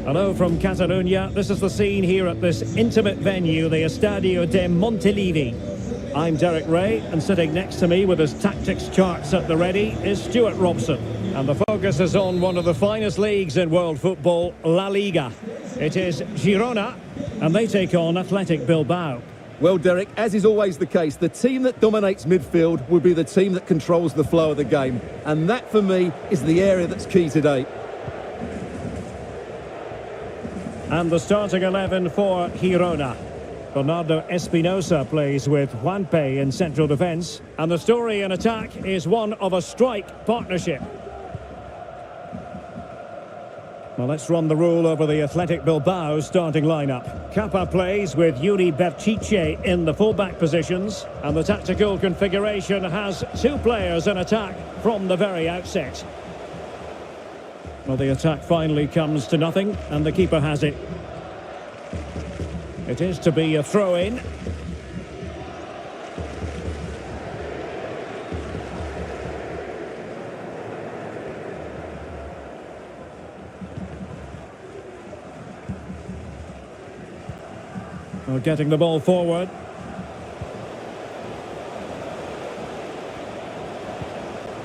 Hello from Catalonia. This is the scene here at this intimate venue, the Estadio de Montilivi. I'm Derek Ray, and sitting next to me with his tactics charts at the ready is Stuart Robson. And the focus is on one of the finest leagues in world football, La Liga. It is Girona, and they take on Athletic Bilbao. Well, Derek, as is always the case, the team that dominates midfield will be the team that controls the flow of the game. And that, for me, is the area that's key today. And the starting 11 for Girona. Bernardo Espinosa plays with Juanpe in central defence. And the story in attack is one of a strike partnership. Well, let's run the rule over the Athletic Bilbao starting lineup. Kappa plays with Yuri Berchiche in the fullback positions. And the tactical configuration has two players in attack from the very outset. Well, the attack finally comes to nothing, and the keeper has it. It is to be a throw-in. Well, getting the ball forward.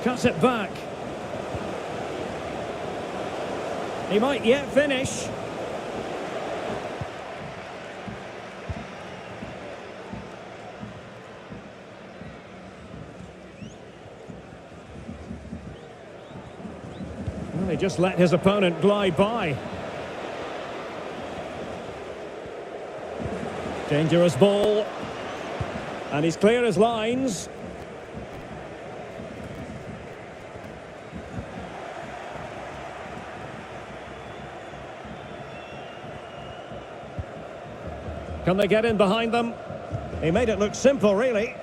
Cuts it back. He might yet finish. Well, he just let his opponent glide by. Dangerous ball. And he's clear as lines. Can they get in behind them? He made it look simple, really.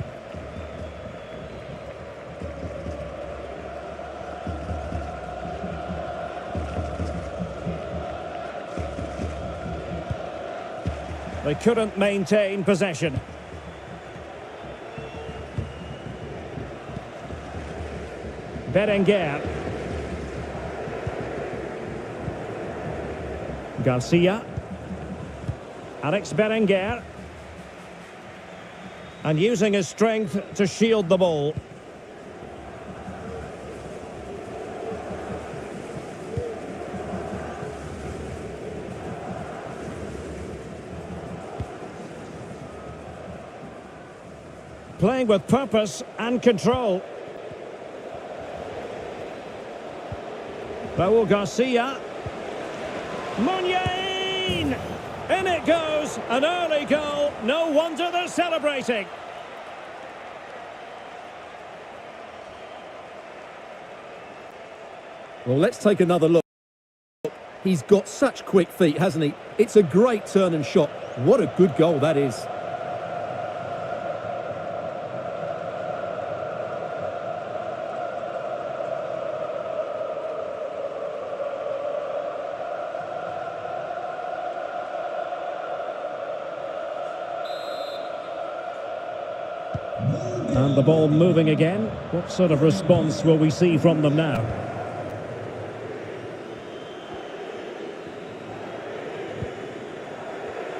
They couldn't maintain possession. Berenguer. Garcia. Alex Berenguer. And using his strength to shield the ball. Playing with purpose and control. Raul Garcia. Muniain! In it goes, an early goal. No wonder they're celebrating. Well, let's take another look. He's got such quick feet, hasn't he? It's a great turn and shot. What a good goal that is. And the ball moving again. What sort of response will we see from them now?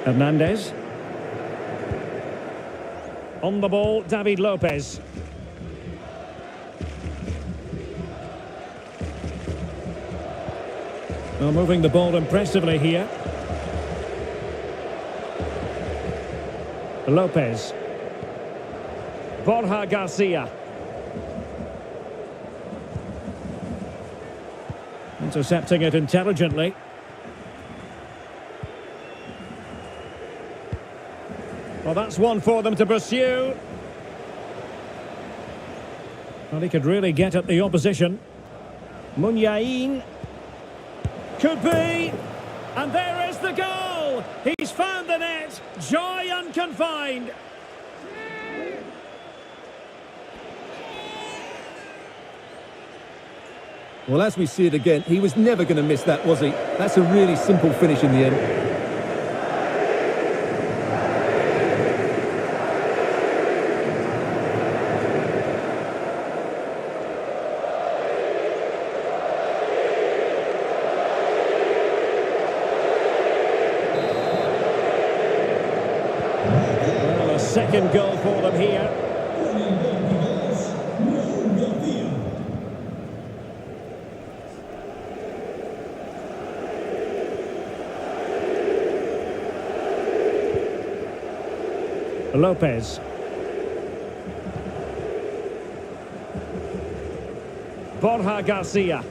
Hernandez. On the ball, David Lopez. Well, moving the ball impressively here. Lopez. Borja Garcia. Intercepting it intelligently. Well, that's one for them to pursue. Well, he could really get at the opposition. Muniain. Could be. And there is the goal. He's found the net. Joy unconfined. Well, as we see it again, he was never going to miss that, was he? That's a really simple finish in the end. second goal for them here. Lopez. Borja Garcia.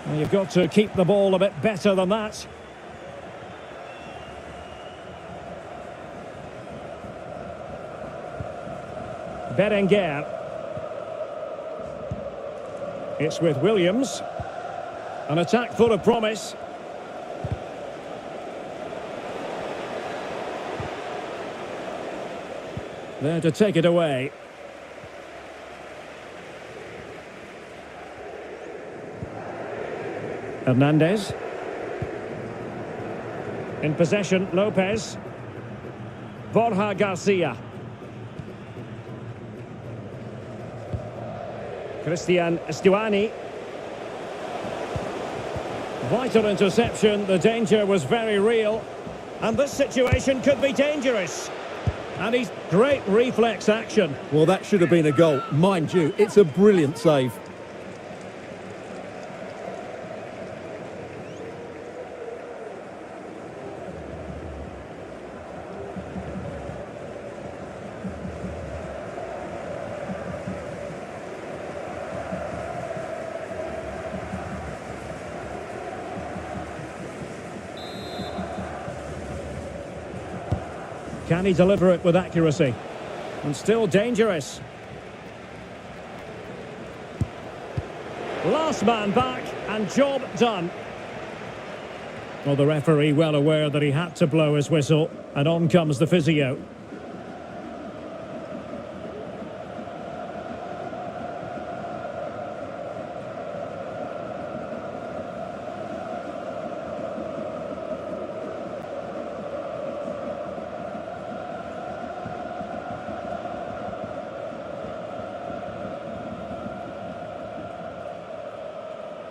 Well, you've got to keep the ball a bit better than that. Berenguer. It's with Williams. An attack full of promise. There to take it away. Hernandez. In possession, Lopez. Borja Garcia. Cristian Stuani. Vital interception, the danger was very real. And this situation could be dangerous. And he's great reflex action. Well, that should have been a goal. Mind you, it's a brilliant save. Can he deliver it with accuracy? And still dangerous. Last man back and job done. Well, the referee well aware that he had to blow his whistle, and on comes the physio.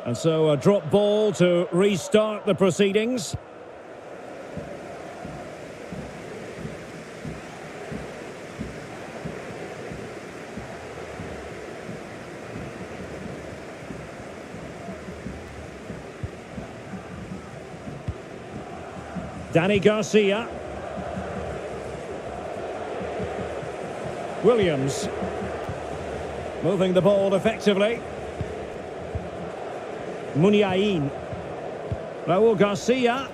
And so a drop ball to restart the proceedings. Dani Garcia. Williams. Moving the ball effectively. Muniain. Raul Garcia.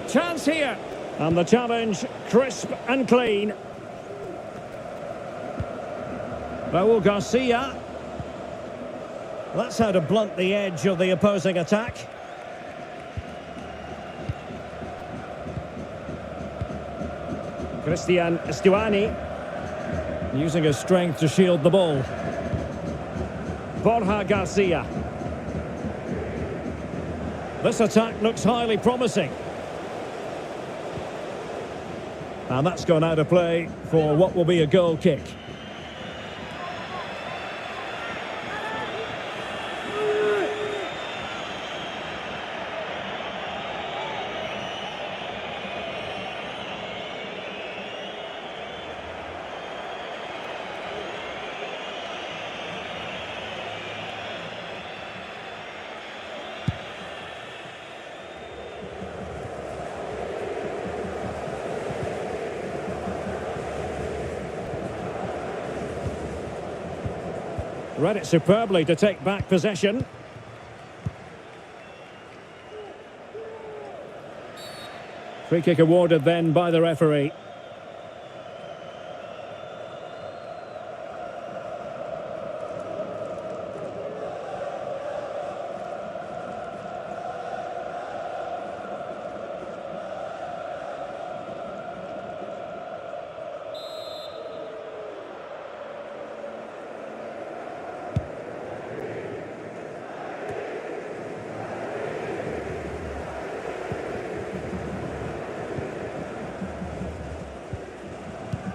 Chance here. And the challenge crisp and clean. Raul Garcia. That's how to blunt the edge of the opposing attack. Cristian Stuani. Using his strength to shield the ball. Borja Garcia. This attack looks highly promising. And that's gone out of play for what will be a goal kick. Read it superbly to take back possession. Free kick awarded then by the referee.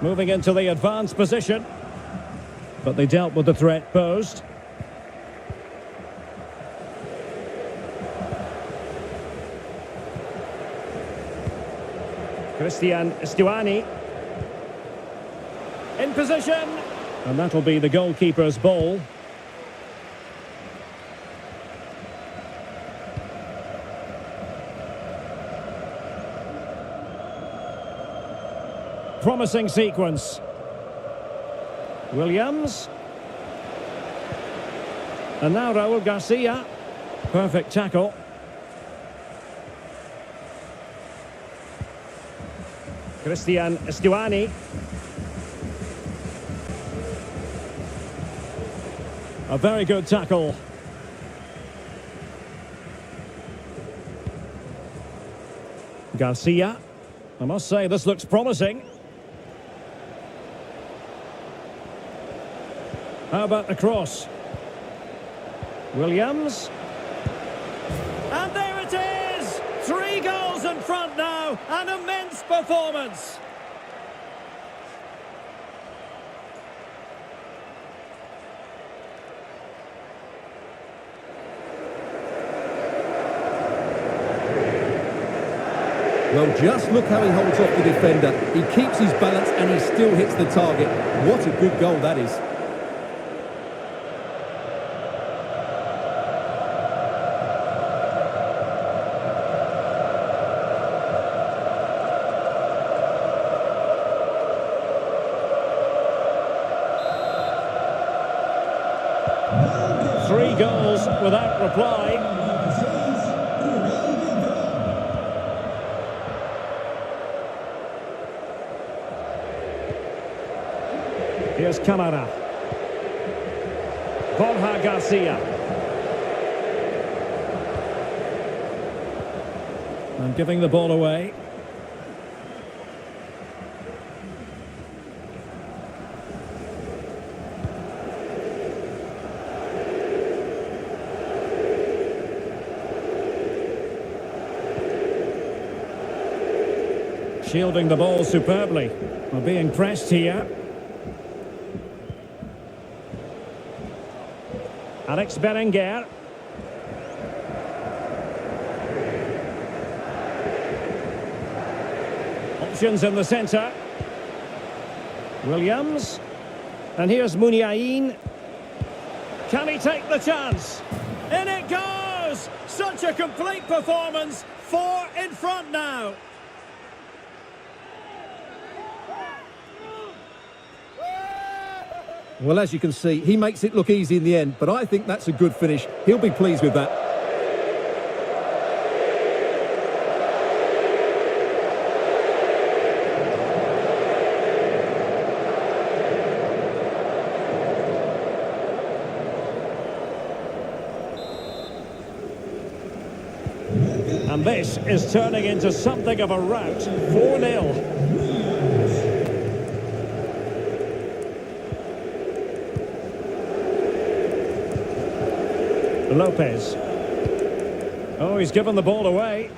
Moving into the advanced position. But they dealt with the threat posed. Christian Stuani. In position. And that'll be the goalkeeper's ball. Promising sequence. Williams. And now Raul Garcia. Perfect tackle. Christian Stuani. A very good tackle. Garcia. I must say, this looks promising. How about the cross? Williams. And there it is! 3 goals in front now. An immense performance. Well, just look how he holds off the defender. He keeps his balance and he still hits the target. What a good goal that is. Three goals without reply. Here's Camara. Borja Garcia. And giving the ball away. Shielding the ball superbly. We're being pressed here. Alex Berenguer. Options in the centre. Williams. And here's Muniain. Can he take the chance? In it goes! Such a complete performance. 4 in front now. Well, as you can see, he makes it look easy in the end, but I think that's a good finish. He'll be pleased with that. And this is turning into something of a rout. 4-0. Lopez. Oh, he's given the ball away.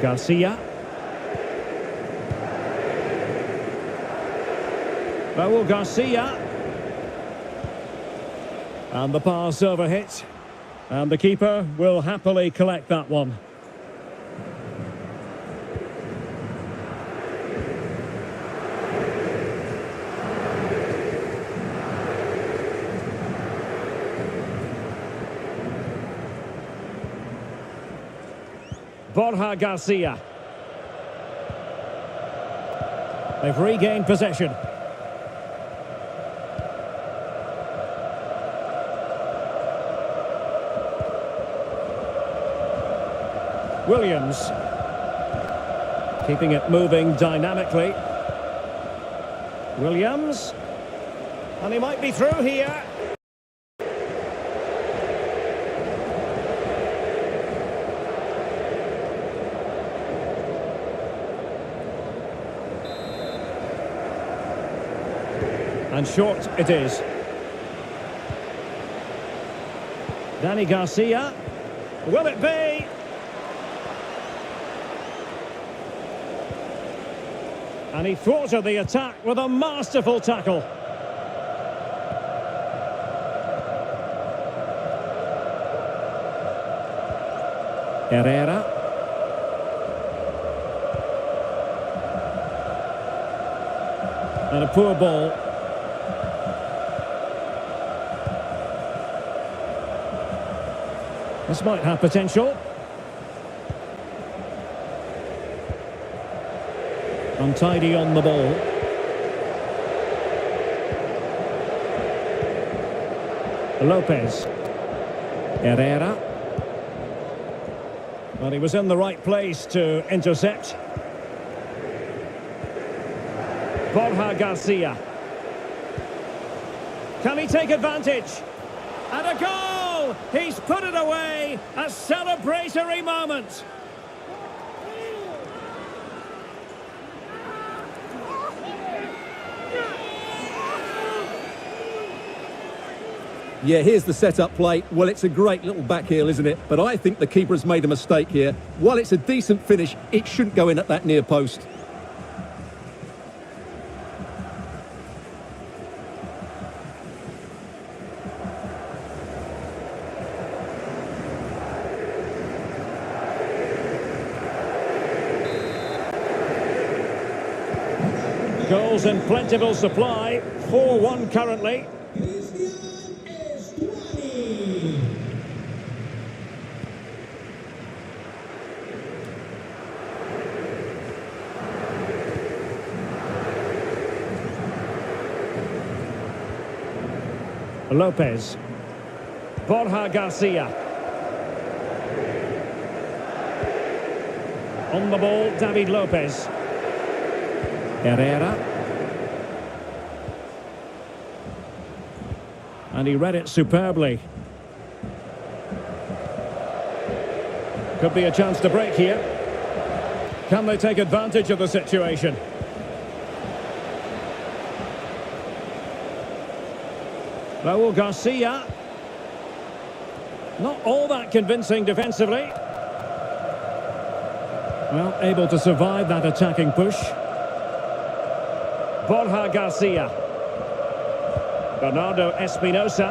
Garcia. Raul Garcia. And the pass over hit. And the keeper will happily collect that one. Borja Garcia. They've regained possession. Williams. Keeping it moving dynamically. Williams. And he might be through here. And short it is. Danny Garcia. Will it be? And he thwarted the attack with a masterful tackle. Herrera. And a poor ball. This might have potential. Untidy on the ball. Lopez. Herrera. Well, he was in the right place to intercept. Borja Garcia. Can he take advantage? And a goal! He's put it away! A celebratory moment! Yeah, here's the set-up play. Well, it's a great little back heel, isn't it? But I think the keeper has made a mistake here. While it's a decent finish, it shouldn't go in at that near post. Goals in plentiful supply. 4-1 currently. Lopez. Borja Garcia. On the ball, David Lopez. Herrera. And he read it superbly. Could be a chance to break here. Can they take advantage of the situation? Raul Garcia. Not all that convincing defensively. Well, able to survive that attacking push. Borja Garcia. Bernardo Espinosa.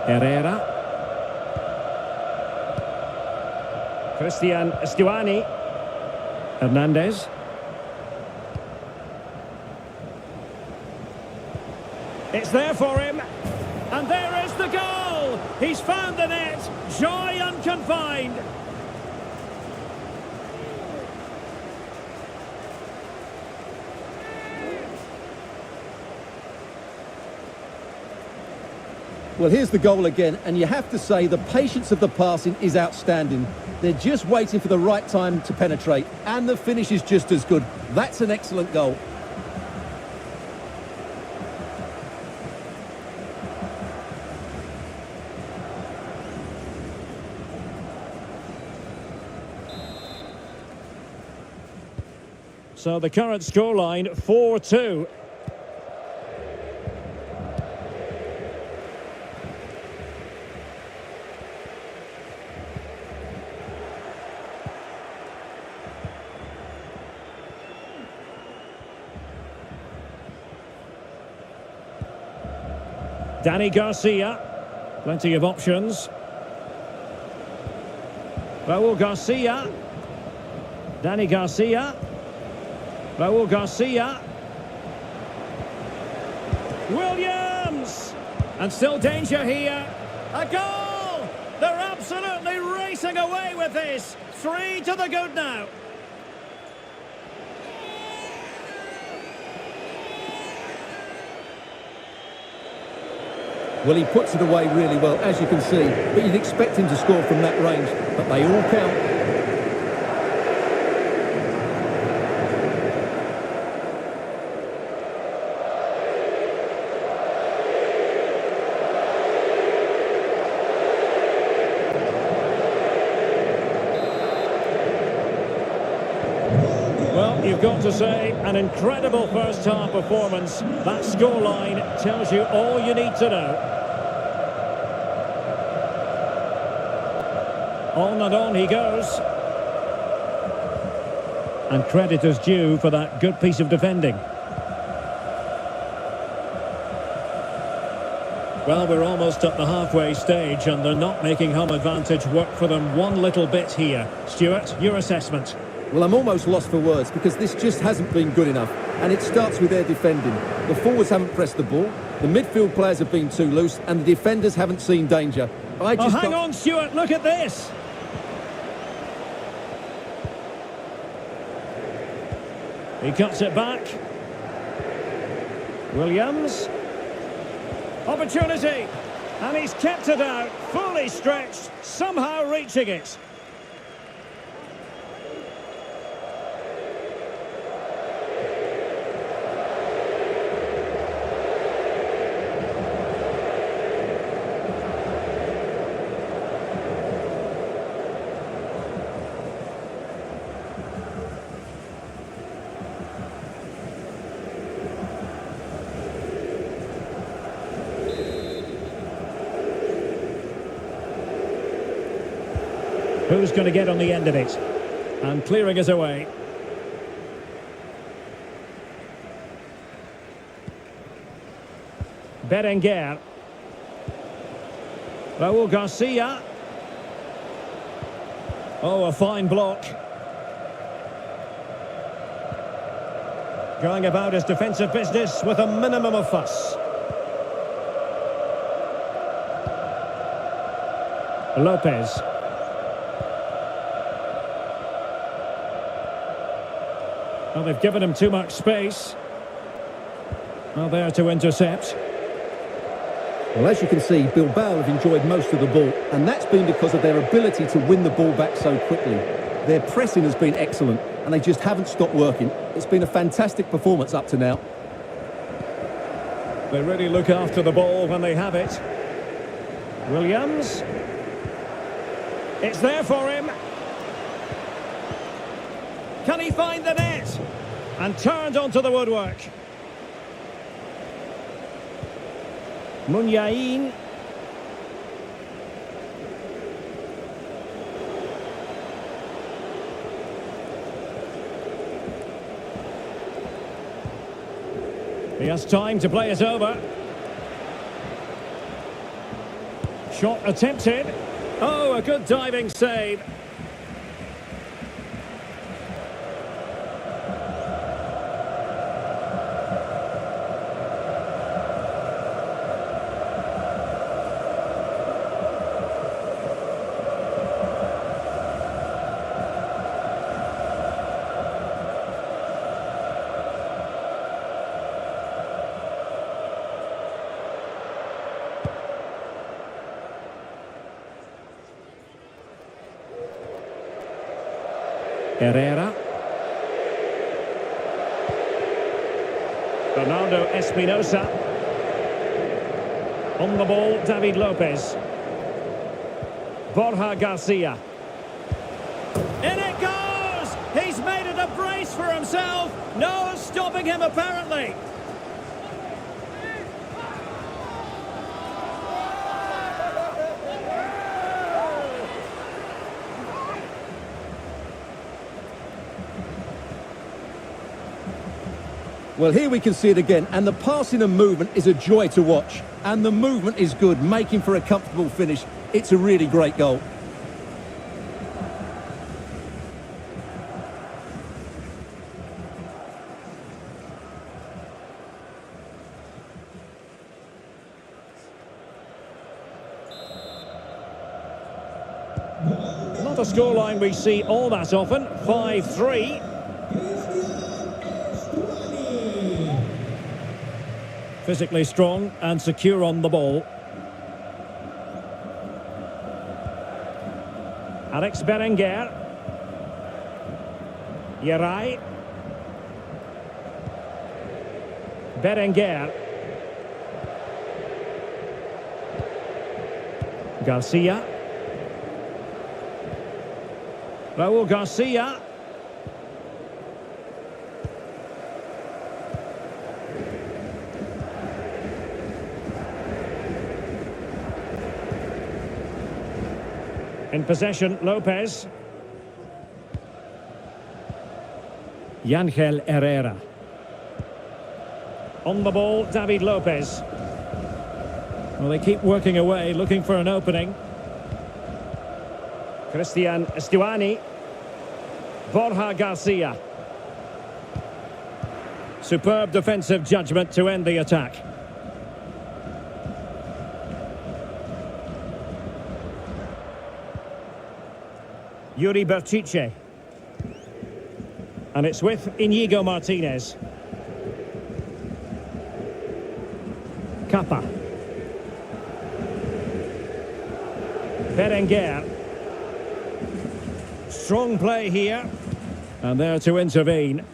Herrera. Christian Stuani. Hernandez. It's there for him, and there is the goal! He's found the net, joy unconfined. Well, here's the goal again, and you have to say the patience of the passing is outstanding. They're just waiting for the right time to penetrate, and the finish is just as good. That's an excellent goal. So the current scoreline, 4-2. Dani Garcia, plenty of options. Raul Garcia. Dani Garcia. Raul Garcia. Williams! And still danger here. A goal! They're absolutely racing away with this. 3 to the good now. Well, he puts it away really well, as you can see. But you'd expect him to score from that range. But they all count. Well, you've got to say, an incredible first-half performance. That scoreline tells you all you need to know. On and on he goes. And credit is due for that good piece of defending. Well, we're almost at the halfway stage and they're not making home advantage work for them one little bit here. Stuart, your assessment? Well, I'm almost lost for words because this just hasn't been good enough. And it starts with their defending. The forwards haven't pressed the ball, the midfield players have been too loose, and the defenders haven't seen danger. Hang on, Stuart, look at this! He cuts it back. Williams. Opportunity. And he's kept it out, fully stretched, somehow reaching it. Who's going to get on the end of it? And clearing it away. Berenguer. Raul Garcia. Oh, a fine block. Going about his defensive business with a minimum of fuss. Lopez. Well, they've given him too much space. Well, there to intercept. Well, as you can see, Bilbao have enjoyed most of the ball, and that's been because of their ability to win the ball back so quickly. Their pressing has been excellent, and they just haven't stopped working. It's been a fantastic performance up to now. They really look after the ball when they have it. Williams. It's there for him. Can he find the net? And turned onto the woodwork. Munyain. He has time to play it over. Shot attempted. Oh, a good diving save. Herrera. Ronaldo Espinosa. On the ball, David Lopez. Borja Garcia. In it goes! He's made it a brace for himself. No stopping him, apparently. Well, here we can see it again, and the passing and movement is a joy to watch. And the movement is good, making for a comfortable finish. It's a really great goal. Not a scoreline we see all that often. 5-3. Physically strong and secure on the ball. Alex Berenguer. Yeray. Berenguer. Garcia. Raul Garcia. In possession, Lopez. Yangel Herrera. On the ball, David Lopez. Well, they keep working away, looking for an opening. Christian Stuani. Borja Garcia. Superb defensive judgment to end the attack. Yuri Berchiche. And it's with Inigo Martinez. Kappa. Berenguer. Strong play here. And there to intervene.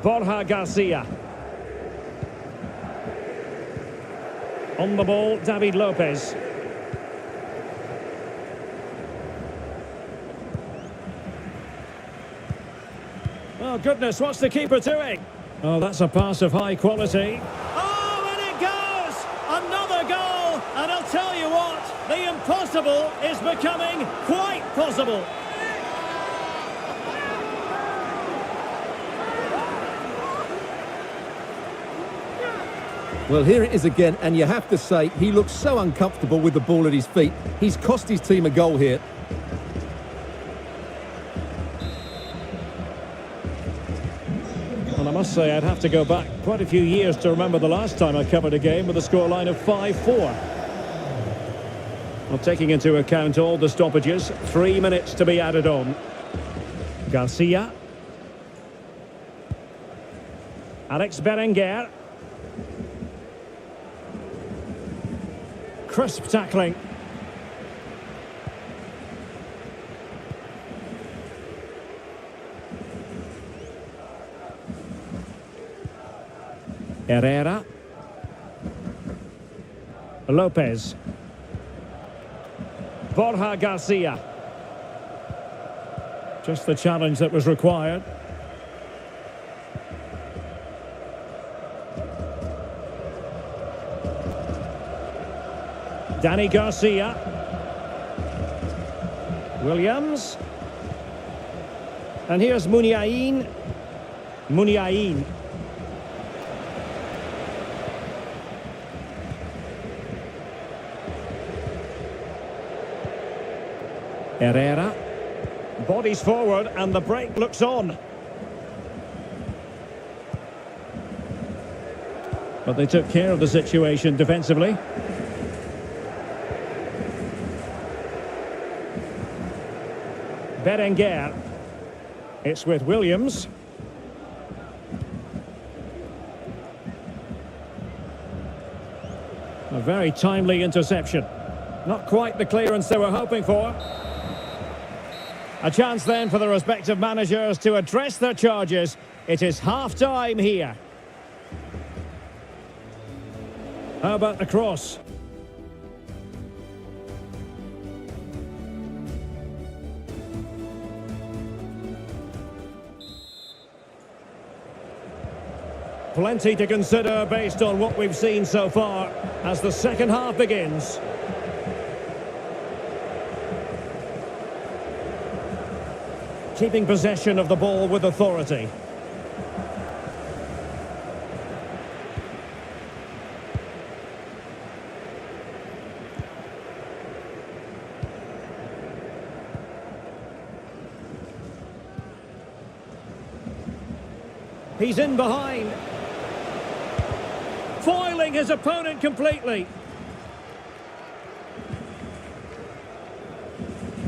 Borja Garcia. On the ball, David Lopez. Oh, goodness, what's the keeper doing? Oh, that's a pass of high quality. Oh, and it goes! Another goal! And I'll tell you what, the impossible is becoming quite possible. Well, here it is again, and you have to say, he looks so uncomfortable with the ball at his feet. He's cost his team a goal here. Well, I must say, I'd have to go back quite a few years to remember the last time I covered a game with a scoreline of 5-4. Well, taking into account all the stoppages, 3 minutes to be added on. Garcia. Alex Berenguer. Crisp tackling. Herrera. Lopez. Borja Garcia. Just the challenge that was required. Danny Garcia. Williams. And here's Muniain. Muniain. Herrera. Bodies forward and the break looks on. But they took care of the situation defensively. Berenguer. It's with Williams. A very timely interception. Not quite the clearance they were hoping for. A chance then for the respective managers to address their charges. It is half-time here. How about the cross? Plenty to consider based on what we've seen so far as the second half begins. Keeping possession of the ball with authority. He's in behind. Foiling his opponent completely.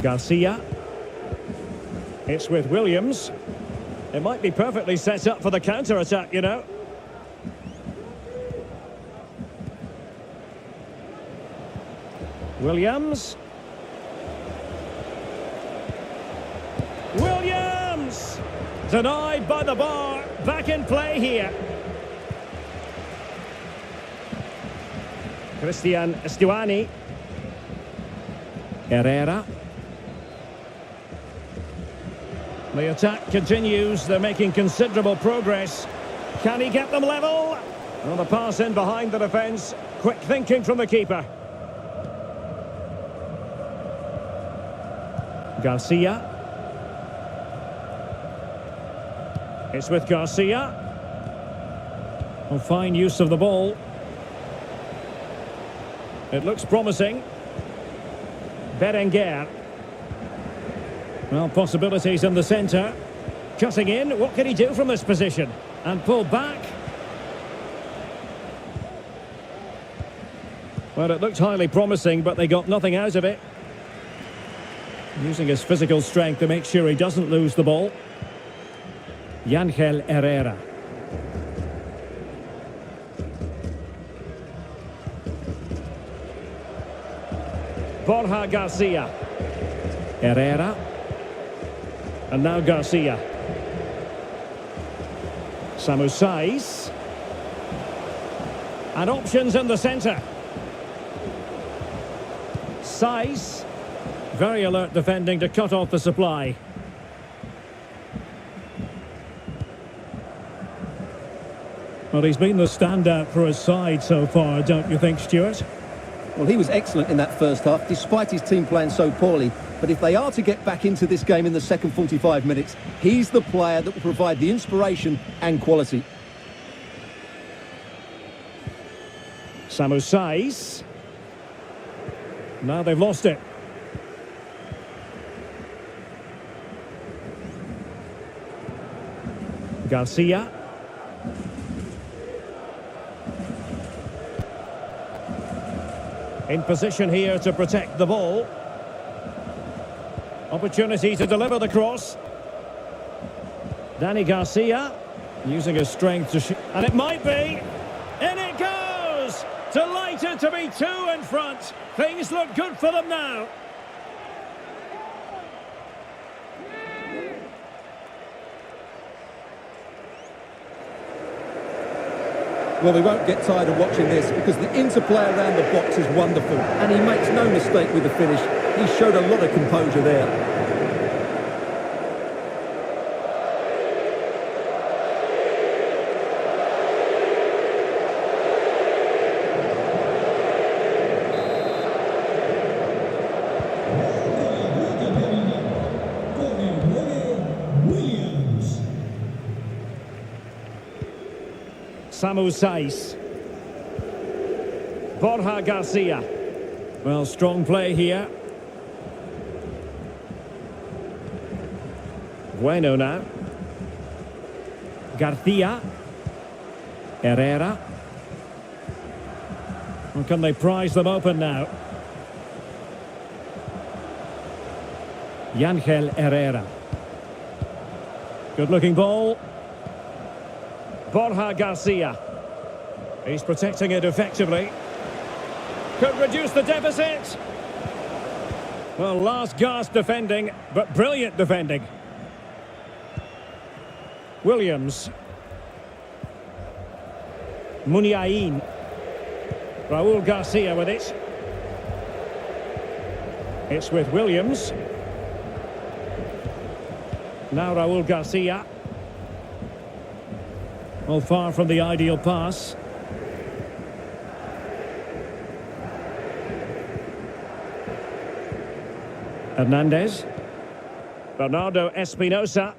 Garcia. It's with Williams. It might be perfectly set up for the counter-attack, you know. Williams. Williams! Denied by the bar. Back in play here. Christian Stuani. Herrera. The attack continues. They're making considerable progress. Can he get them level? Well, the pass in behind the defence. Quick thinking from the keeper. Garcia. It's with Garcia. Well, fine use of the ball. It looks promising. Berenguer. Well, possibilities in the centre. Cutting in, what can he do from this position? And pull back. Well, it looked highly promising, but they got nothing out of it. Using his physical strength to make sure he doesn't lose the ball. Ángel Herrera. Borja Garcia. Herrera. And now Garcia. Samu Saiz. And options in the centre. Saiz. Very alert defending to cut off the supply. Well, he's been the standout for his side so far, don't you think, Stuart? Well, he was excellent in that first half, despite his team playing so poorly. But if they are to get back into this game in the second 45 minutes, he's the player that will provide the inspiration and quality. Samu Saiz. Now they've lost it. Garcia. In position here to protect the ball. Opportunity to deliver the cross. Dani Garcia using his strength to shoot. And it might be. In it goes! Delighted to be two in front. Things look good for them now. Well, we won't get tired of watching this because the interplay around the box is wonderful and he makes no mistake with the finish. He showed a lot of composure there. Samu Saiz. Borja Garcia. Well, strong play here. Bueno now. Garcia. Herrera. Well, can they prise them open now? Ángel Herrera. Good looking ball. Borja Garcia. He's protecting it effectively. Could reduce the deficit. Well, last gasp defending, but brilliant defending. Williams. Muniain. Raúl Garcia with it. It's with Williams. Now Raúl Garcia. Well, far from the ideal pass. Hernandez. Bernardo Espinosa.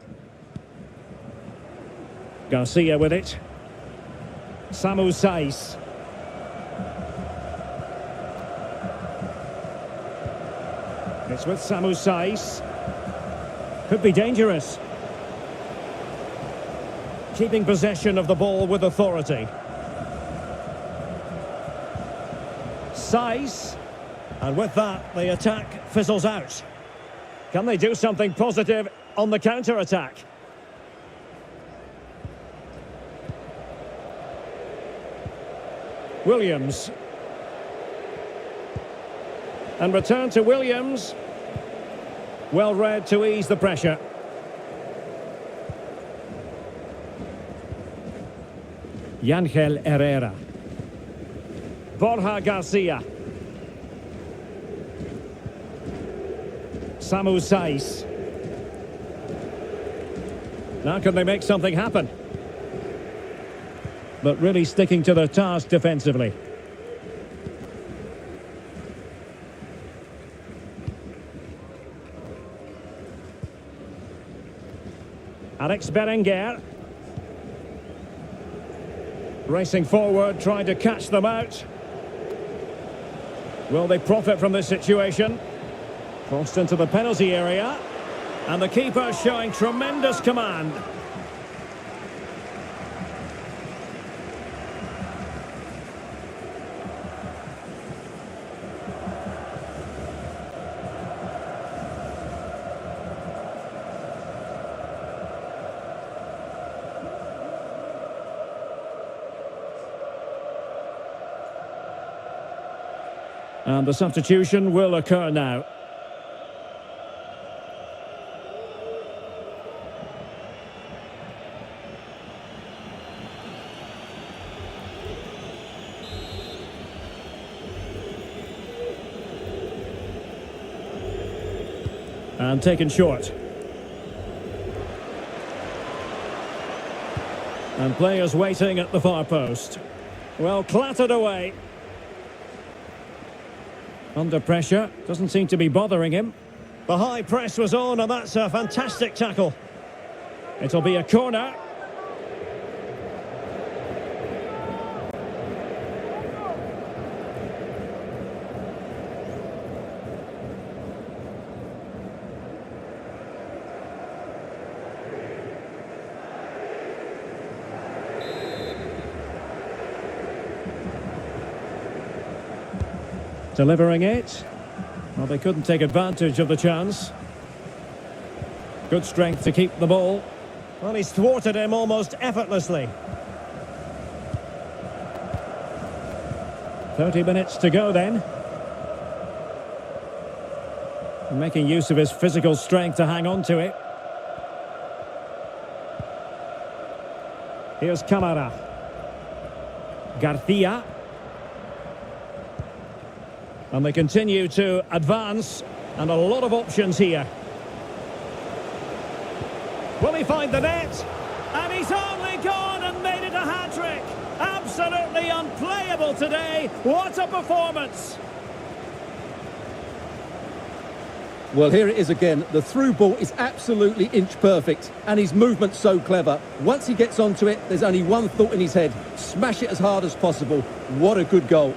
Garcia with it. Samu Saiz. It's with Samu Saiz. Could be dangerous. Keeping possession of the ball with authority. Saiz. And with that, the attack fizzles out. Can they do something positive on the counter-attack? Williams. And return to Williams. Well read to ease the pressure. Ángel Herrera. Borja Garcia. Samu Saiz. Now can they make something happen? But really sticking to their task defensively. Alex Berenguer. Racing forward, trying to catch them out. Will they profit from this situation? Crossed into the penalty area. And the keeper showing tremendous command. And the substitution will occur now. And taken short. And players waiting at the far post. Well, clattered away. Under pressure, doesn't seem to be bothering him. The high press was on, and that's a fantastic tackle. It'll be a corner. Delivering it. Well, they couldn't take advantage of the chance. Good strength to keep the ball. Well, he's thwarted him almost effortlessly. 30 minutes to go then. Making use of his physical strength to hang on to it. Here's Camara. Garcia. And they continue to advance, and a lot of options here. Will he find the net? And he's only gone and made it a hat-trick. Absolutely unplayable today. What a performance. Well, here it is again. The through ball is absolutely inch perfect, and his movement's so clever. Once he gets onto it, there's only one thought in his head. Smash it as hard as possible. What a good goal.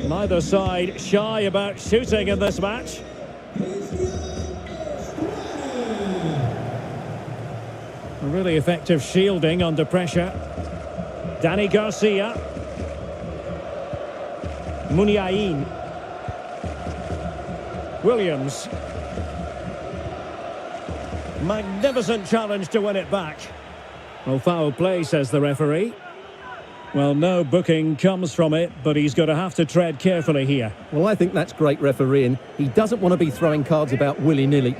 Neither side shy about shooting in this match. A really effective shielding under pressure. Danny Garcia. Muniain. Williams. Magnificent challenge to win it back. Well, foul play, says the referee. Well, no booking comes from it, but he's going to have to tread carefully here. Well, I think that's great refereeing. He doesn't want to be throwing cards about willy-nilly.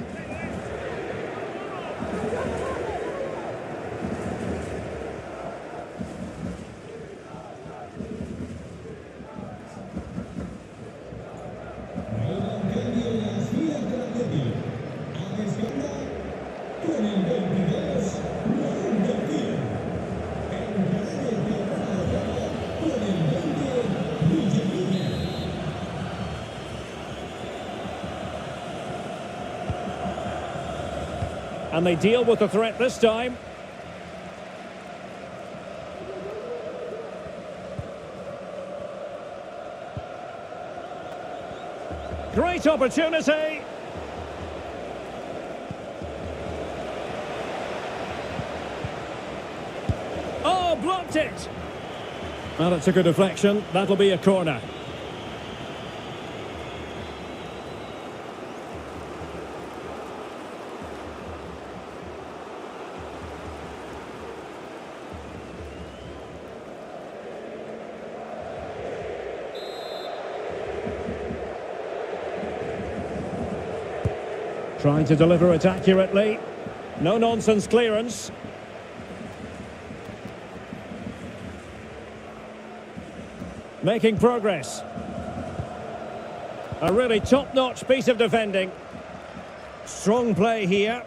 And they deal with the threat this time. Great opportunity. Oh, blocked it. Well, it's a good deflection. That'll be a corner. Trying to deliver it accurately. No nonsense clearance. Making progress. A really top-notch piece of defending. Strong play here.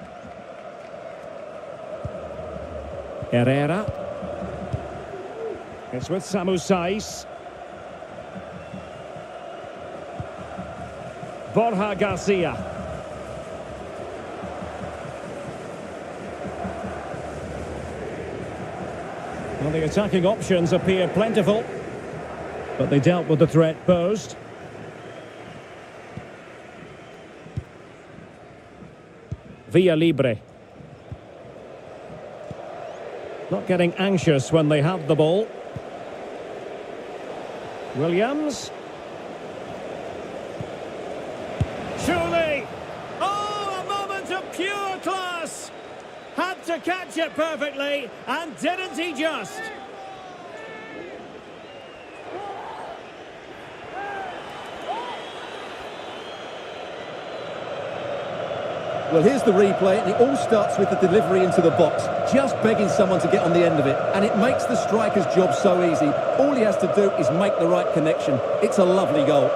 Herrera. It's with Samu Saiz. Borja Garcia. Well, the attacking options appear plentiful, but they dealt with the threat posed. Via Libre. Not getting anxious when they have the ball. Williams. Surely! Oh, a moment of pure class! Had to catch it perfectly, and didn't he just? Well, here's the replay, and it all starts with the delivery into the box, just begging someone to get on the end of it, and it makes the striker's job so easy. All he has to do is make the right connection. It's a lovely goal.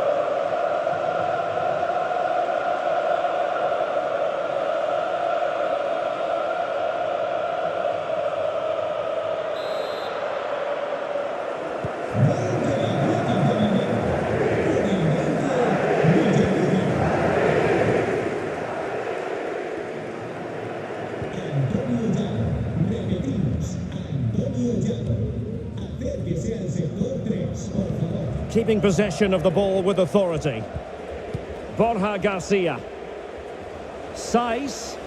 Keeping possession of the ball with authority. Borja Garcia. Saiz.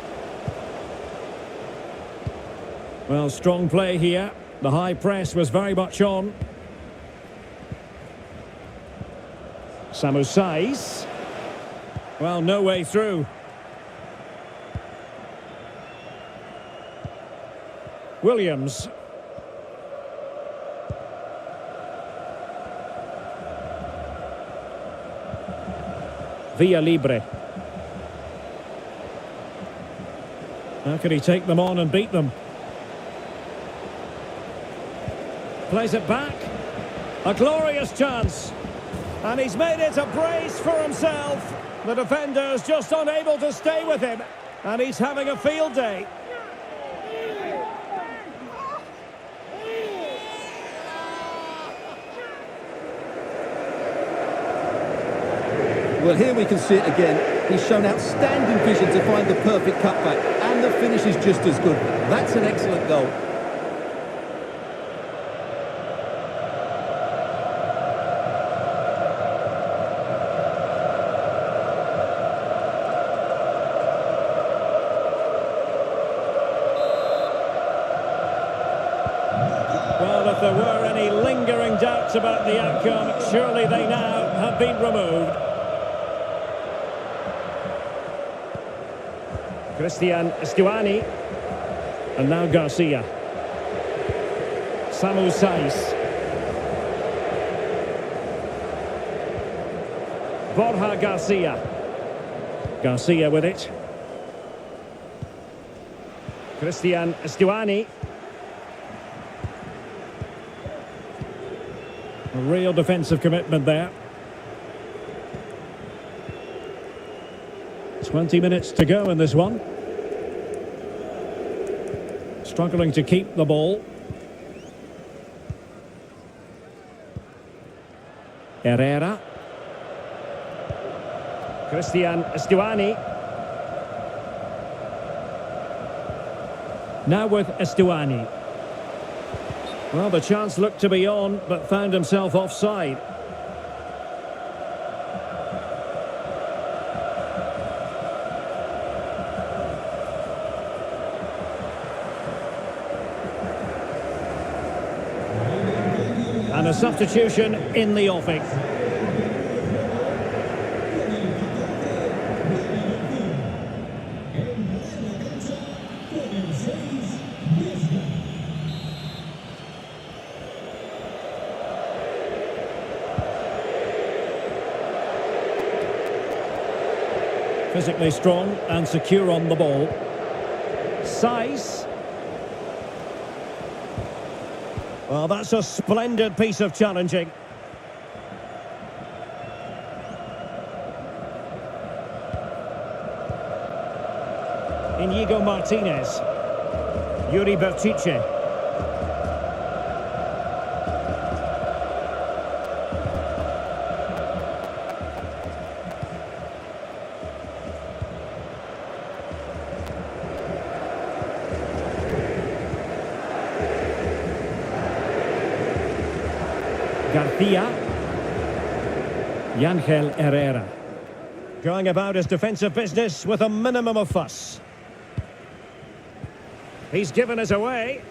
Well, strong play here. The high press was very much on. Samu Saiz. Well, no way through. Williams. Via Libre. How can he take them on and beat them? Plays it back. A glorious chance. And he's made it a brace for himself. The defender's just unable to stay with him. And he's having a field day. Well, here we can see it again. He's shown outstanding vision to find the perfect cutback, and the finish is just as good. That's an excellent goal. Well, if there were any lingering doubts about the outcome, surely they now have been removed. Christian Stuani. And now Garcia. Samu Saiz. Borja Garcia. Garcia with it. Christian Stuani. A real defensive commitment there. 20 minutes to go in this one. Struggling to keep the ball. Herrera. Christian Stuani. Now with Stuani. Well, the chance looked to be on, but found himself offside. And a substitution in the offing. Physically strong and secure on the ball. Saiz. Well, that's a splendid piece of challenging. Inigo Martinez. Yuri Bertice. Garcia. Yangel Herrera. Going about his defensive business with a minimum of fuss. He's given us away.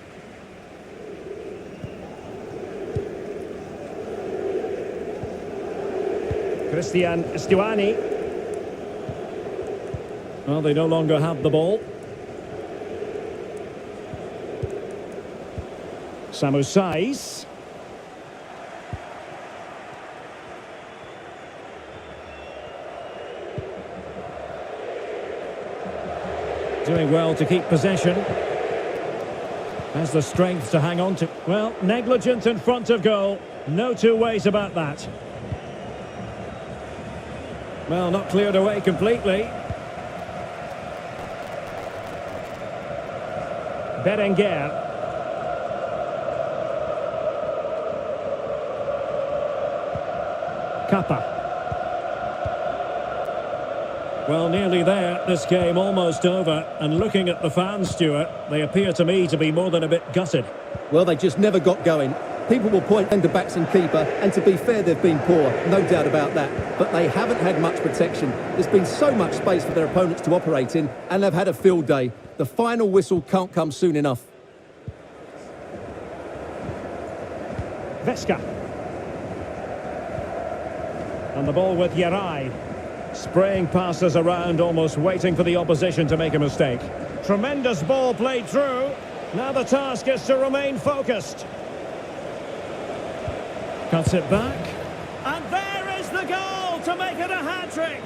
Christian Stuani. Well, they no longer have the ball. Samu Saiz. Doing well to keep possession. Has the strength to hang on to... Well, negligent in front of goal. No two ways about that. Well, not cleared away completely. Berenguer. Kappa. Well, nearly there. This game almost over. And looking at the fans, Stuart, they appear to me to be more than a bit gutted. Well, they just never got going. People will point to backs and keeper, and to be fair, they've been poor, no doubt about that. But they haven't had much protection. There's been so much space for their opponents to operate in, and they've had a field day. The final whistle can't come soon enough. Vesca. And the ball with Yarai. Spraying passes around, almost waiting for the opposition to make a mistake. Tremendous ball played through. Now the task is to remain focused. Cuts it back. And there is the goal to make it a hat-trick.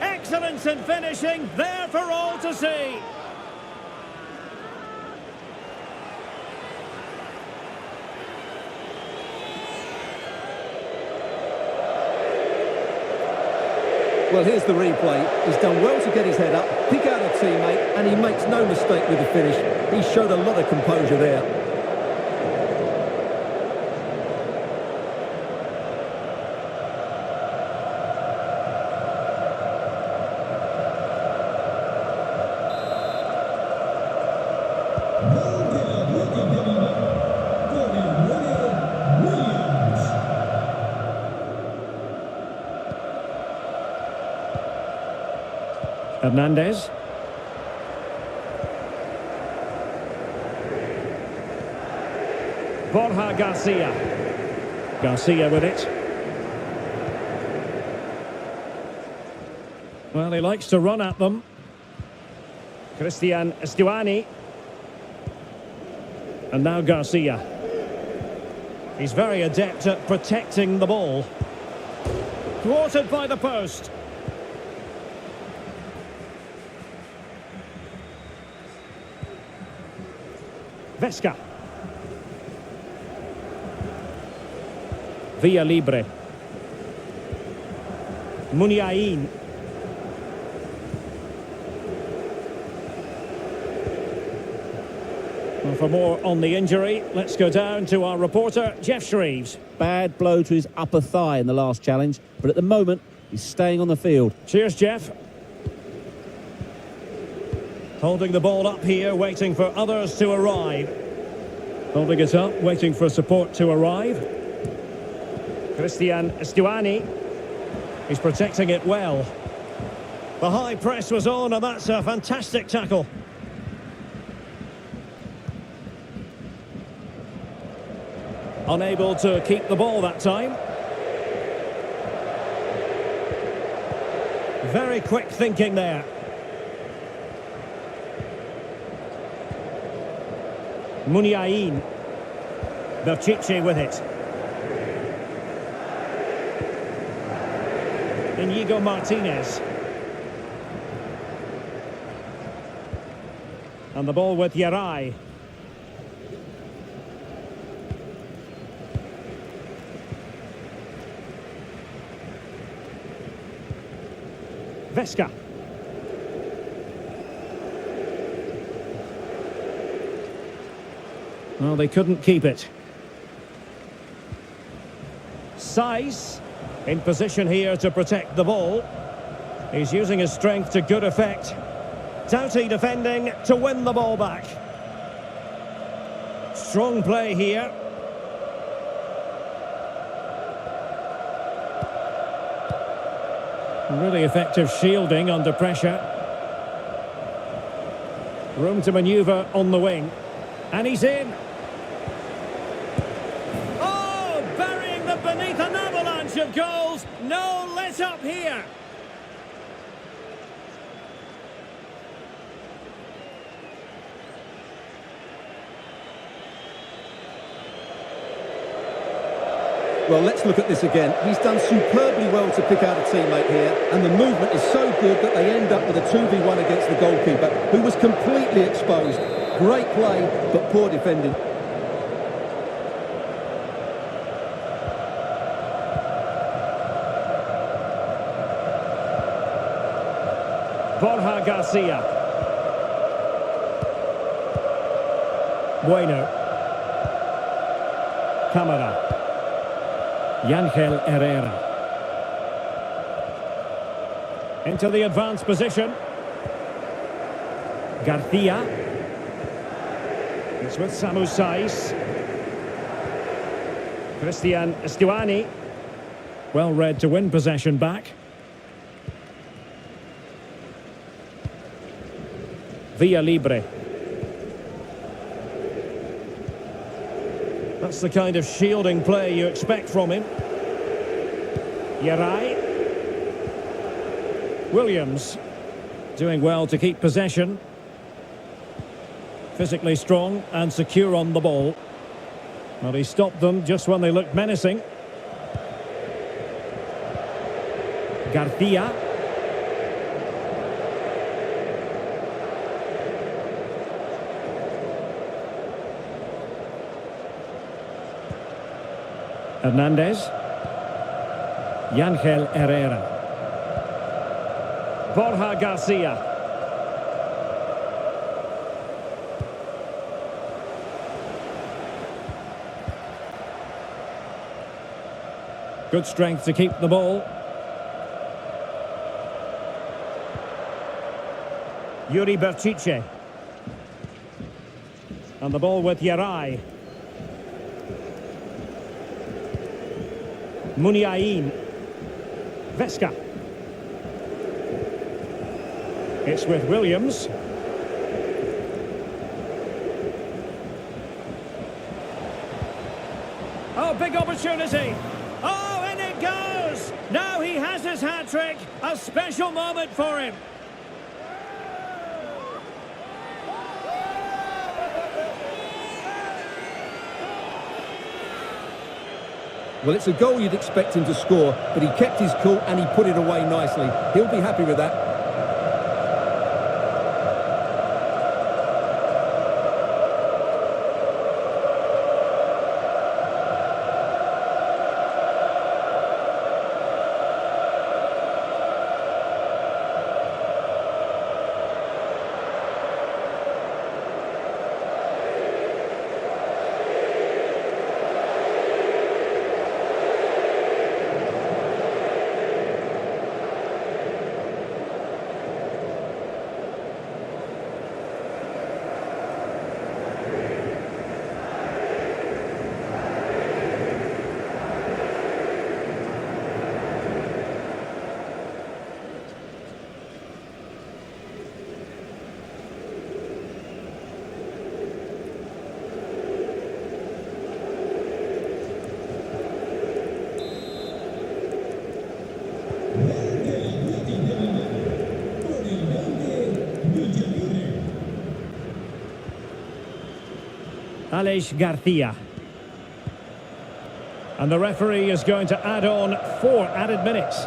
Excellence in finishing, there for all to see. Well, here's the replay. He's done well to get his head up, pick out a teammate, and he makes no mistake with the finish. He showed a lot of composure there. Hernandez. Borja Garcia. Garcia with it. Well, he likes to run at them. Christian Stuani. And now Garcia. He's very adept at protecting the ball. Thwarted by the post. Vesca. Via Libre. Muniain. Well, for more on the injury, let's go down to our reporter, Jeff Shreves. Bad blow to his upper thigh in the last challenge, but at the moment, he's staying on the field. Cheers, Jeff. Holding the ball up here, waiting for others to arrive. Holding it up, waiting for support to arrive. Christian Stuani. He's protecting it well. The high press was on, and that's a fantastic tackle. Unable to keep the ball that time. Very quick thinking there. Muniain. Berchiche with it. Inigo Martinez. And the ball with Yarai. Vesca. Well, they couldn't keep it. Saiz in position here to protect the ball. He's using his strength to good effect. Doughty defending to win the ball back. Strong play here. Really effective shielding under pressure. Room to manoeuvre on the wing. And he's in. Oh, burying them beneath an avalanche of goals. No let up here. Well, let's look at this again. He's done superbly well to pick out a teammate here, and the movement is so good that they end up with a 2v1 against the goalkeeper, who was completely exposed. Great play, but poor defending. Borja Garcia. Bueno. Camara. Yangel Herrera. Into the advanced position. Garcia. It's with Samu Saiz. Christian Estuani. Well read to win possession back. Via Libre. That's the kind of shielding play you expect from him. Yarai. Williams. Doing well to keep possession. Physically strong and secure on the ball. Well, he stopped them just when they looked menacing. Garcia. Hernandez. Yangel Herrera. Borja Garcia. Good strength to keep the ball. Yuri Berchiche. And the ball with Yarai. Muniain. Vesca. It's with Williams. Oh, big opportunity. Oh, in it goes. Now he has his hat-trick. A special moment for him. Well, it's a goal you'd expect him to score, but he kept his cool and he put it away nicely. He'll be happy with that. Aleix Garcia. And the referee is going to add on 4 added minutes.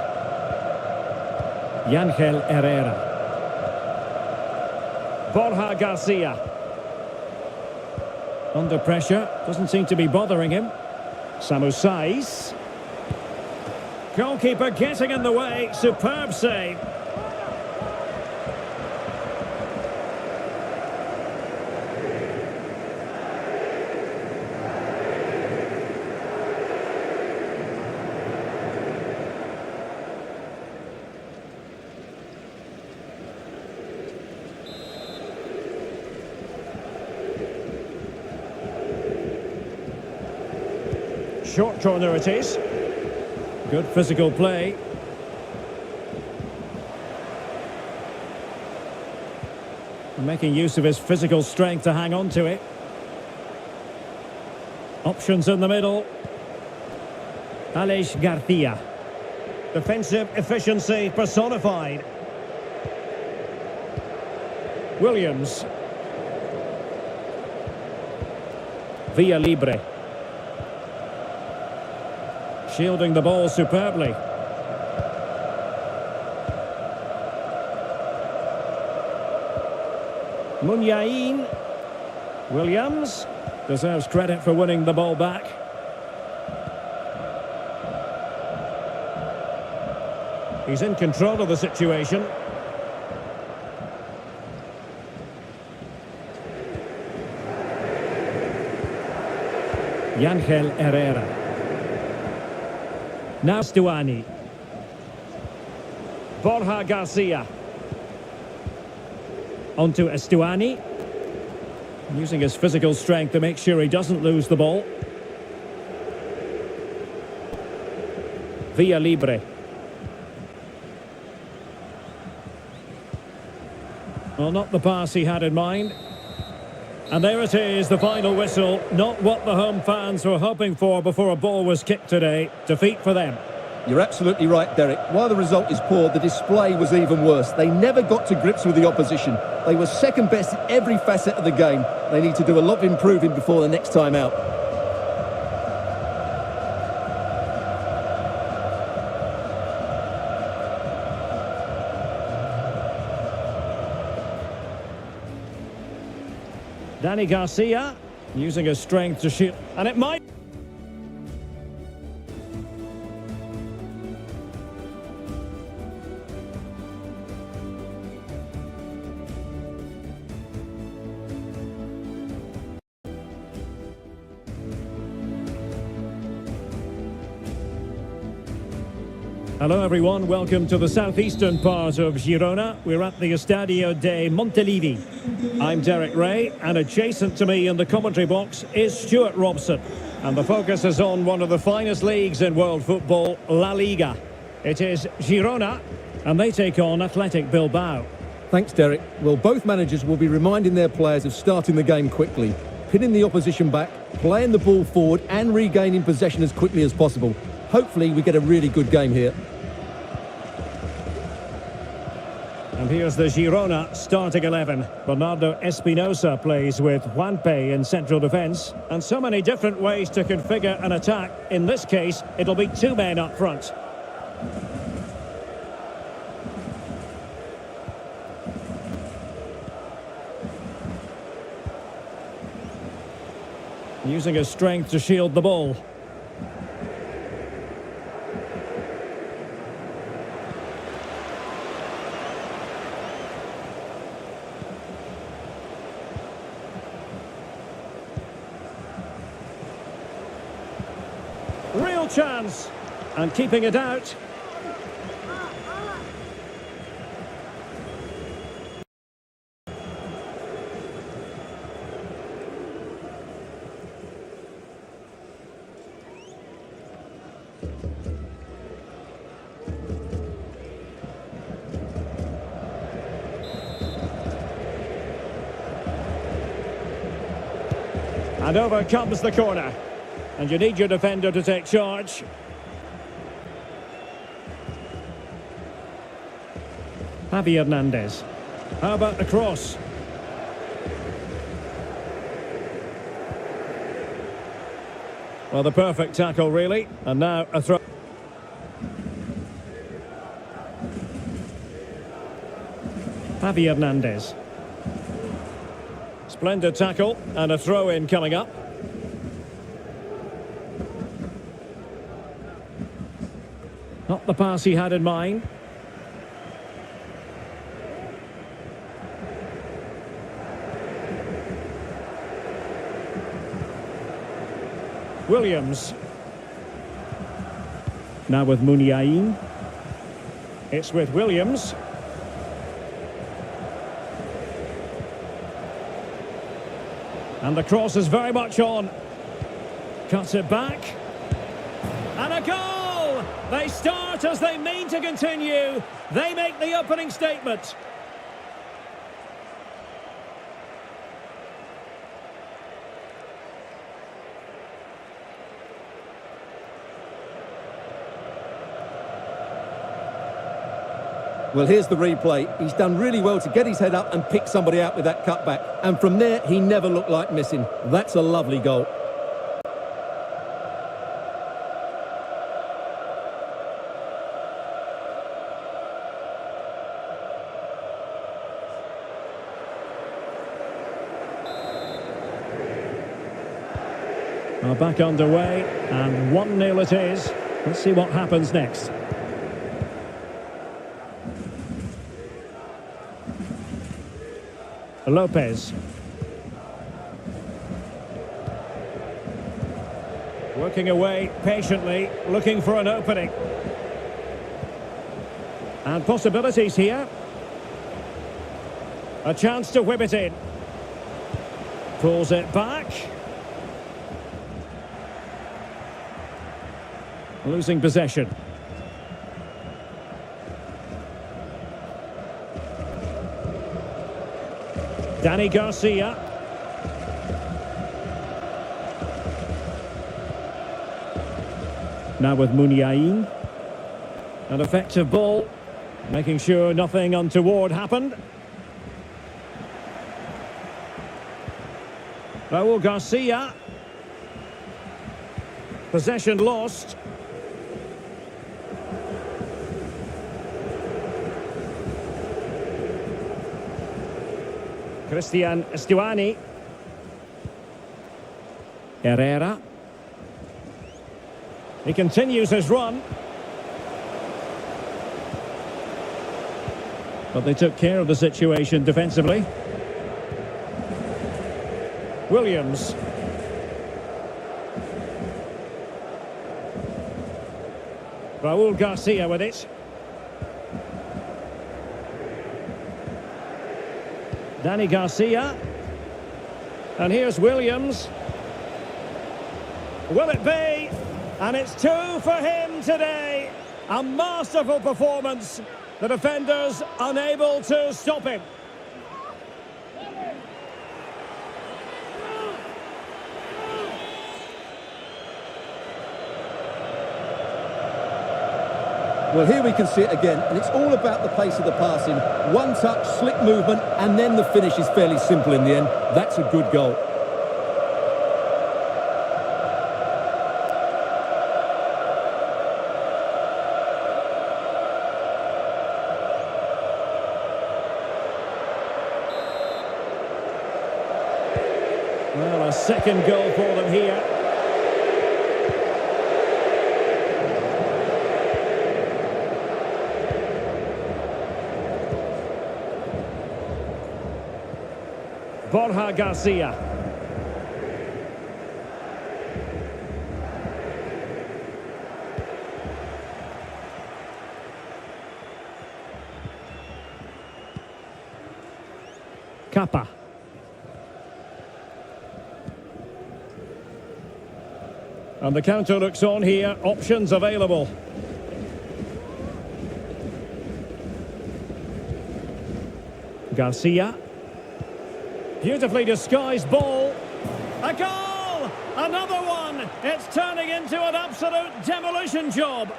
Yangel Herrera. Borja Garcia. Under pressure, doesn't seem to be bothering him. Samu Saiz. Goalkeeper getting in the way, superb save. Short corner it is. Good physical play. Making use of his physical strength to hang on to it. Options in the middle. Aleix Garcia. Defensive efficiency personified. Williams. Villa Libre. Shielding the ball superbly. Munyain. Williams deserves credit for winning the ball back. He's in control of the situation. Yangel Herrera. Now Stuani. Borja Garcia. Onto Estuani. Using his physical strength to make sure he doesn't lose the ball. Villa Libre. Well, not the pass he had in mind. And there it is, the final whistle. Not what the home fans were hoping for before a ball was kicked today. Defeat for them. You're absolutely right, Derek. While the result is poor, the display was even worse. They never got to grips with the opposition. They were second best in every facet of the game. They need to do a lot of improving before the next time out. Dani Garcia using his strength to shoot. And it might... Hello everyone, welcome to the southeastern part of Girona. We're at the Estadio de Montilivi. I'm Derek Ray, and adjacent to me in the commentary box is Stuart Robson. And the focus is on one of the finest leagues in world football, La Liga. It is Girona, and they take on Athletic Bilbao. Thanks, Derek. Well, both managers will be reminding their players of starting the game quickly, pinning the opposition back, playing the ball forward and regaining possession as quickly as possible. Hopefully we get a really good game here. And here's the Girona starting 11. Bernardo Espinosa plays with Juanpe in central defence. And so many different ways to configure an attack. In this case, it'll be two men up front. Using his strength to shield the ball. Real chance, and keeping it out. And over comes the corner. And you need your defender to take charge. Javi Hernandez. How about the cross? Well, the perfect tackle, really. And now a throw. Javi Hernandez. Splendid tackle and a throw-in coming up. Not the pass he had in mind. Williams. Now with Munyain. It's with Williams. And the cross is very much on. Cuts it back. And a goal! They start as they mean to continue. They make the opening statement. Well, here's the replay. He's done really well to get his head up and pick somebody out with that cutback. And from there, he never looked like missing. That's a lovely goal. Are back underway, and 1-0 it is. Let's see what happens next. Lopez. Working away patiently, looking for an opening. And possibilities here. A chance to whip it in. Pulls it back. Losing possession. Dani Garcia. Now with Muniain. An effective ball, making sure nothing untoward happened. Raul Garcia. Possession lost. Christian Stuani. Herrera. He continues his run. But they took care of the situation defensively. Williams. Raul Garcia with it. Dani Garcia. And here's Williams. Will it be? And it's 2 for him today. A masterful performance. The defenders unable to stop him. Well, here we can see it again, and it's all about the pace of the passing. One touch, slick movement, and then the finish is fairly simple in the end. That's a good goal. Well, a second goal for them here. Borja Garcia. Kappa. And the counter looks on here. Options available. Garcia. Beautifully disguised ball. A goal! Another one! It's turning into an absolute demolition job.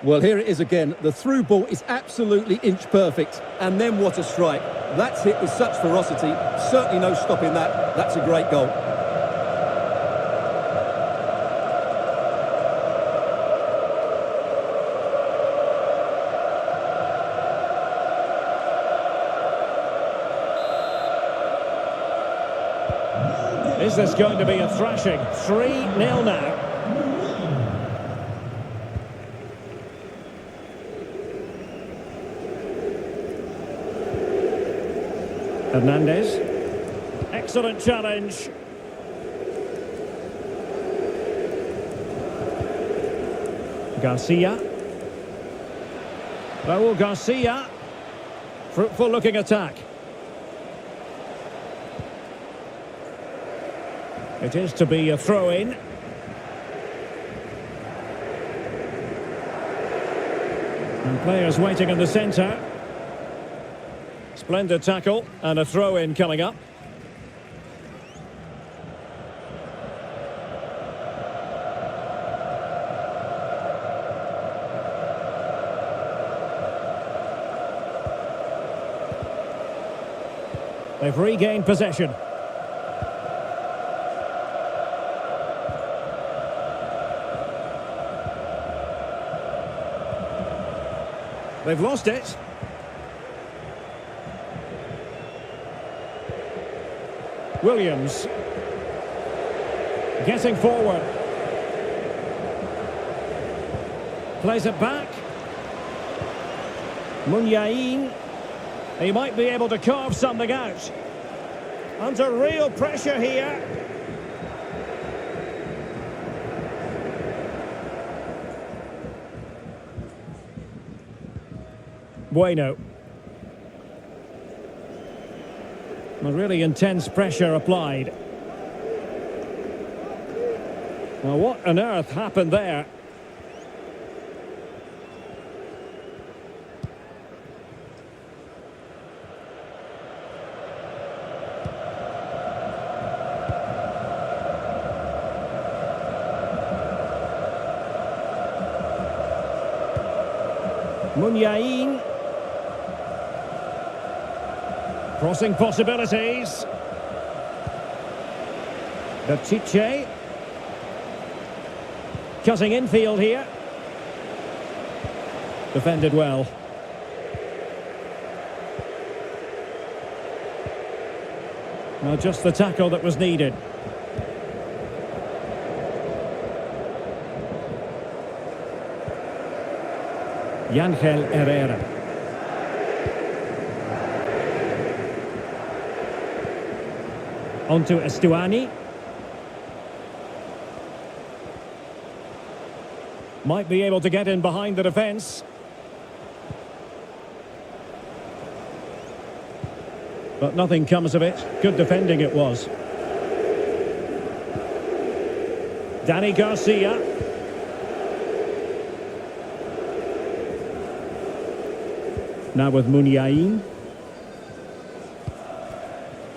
Well, here it is again. The through ball is absolutely inch perfect. And then what a strike. That's hit with such ferocity. Certainly no stopping that. That's a great goal. Is this going to be a thrashing? 3-0 now. Hernandez. Excellent challenge. Garcia. Raul Garcia. Fruitful looking attack. It is to be a throw-in. And players waiting in the centre. Splendid tackle and a throw-in coming up. They've regained possession. They've lost it. Williams. Getting forward. Plays it back. Munyain. He might be able to carve something out. Under real pressure here. Bueno. A really intense pressure applied. Well, what on earth happened there? Munyain. Crossing possibilities. Bertice. Cutting infield here. Defended well. Well, just the tackle that was needed. Ángel Herrera. On to Estuani. Might be able to get in behind the defence. But nothing comes of it. Good defending it was. Danny Garcia. Now with Munyain.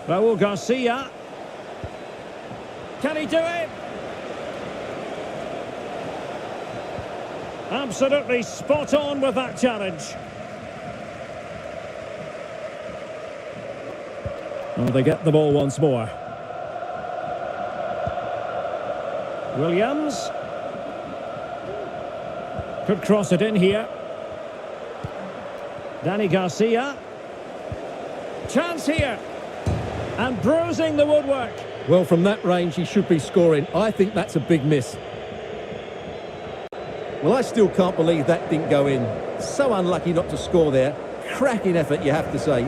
Raul Garcia. Can he do it? Absolutely spot on with that challenge. Well, they get the ball once more. Williams. Could cross it in here. Danny Garcia. Chance here. And bruising the woodwork. Well, from that range, he should be scoring. I think that's a big miss. Well, I still can't believe that didn't go in. So unlucky not to score there. Cracking effort, you have to say.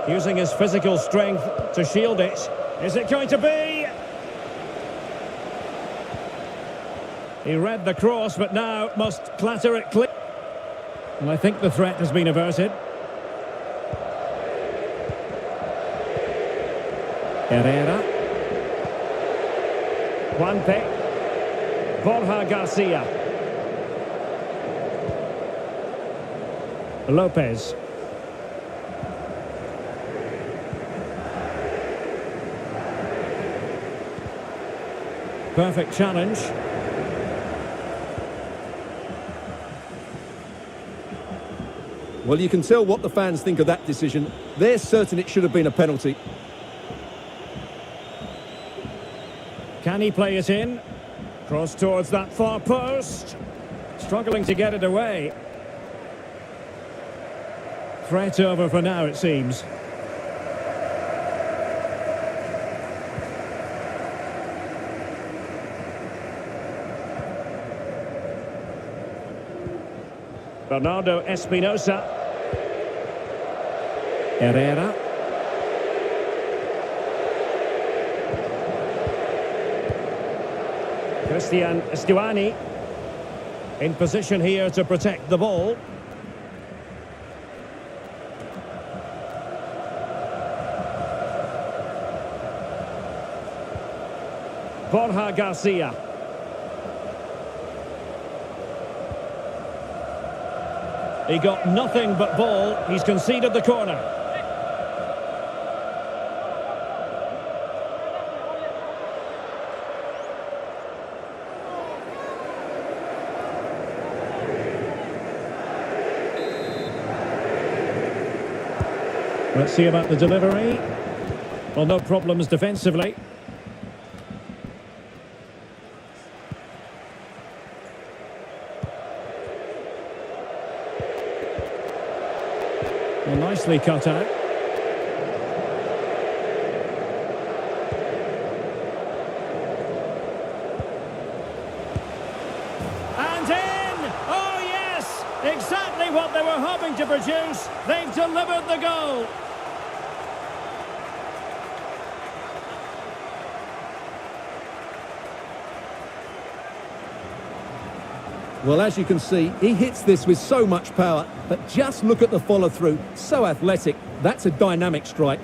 Using his physical strength to shield it. Is it going to be? He read the cross, but now must clatter it clear. And I think the threat has been averted. Herrera. Juanpe. Borja Garcia. Lopez. Perfect challenge. Well, you can tell what the fans think of that decision. They're certain it should have been a penalty. Can he play it in? Cross towards that far post. Struggling to get it away. Threat over for now, it seems. Bernardo Espinosa. Herrera. Christian Estuani. In position here to protect the ball. Borja Garcia. He got nothing but ball. He's conceded the corner. Let's see about the delivery. Well, no problems defensively. Well, nicely cut out. And in! Oh, yes! Exactly what they were hoping to produce. They've delivered the goal. Well, as you can see, he hits this with so much power, but just look at the follow-through. So athletic. That's a dynamic strike.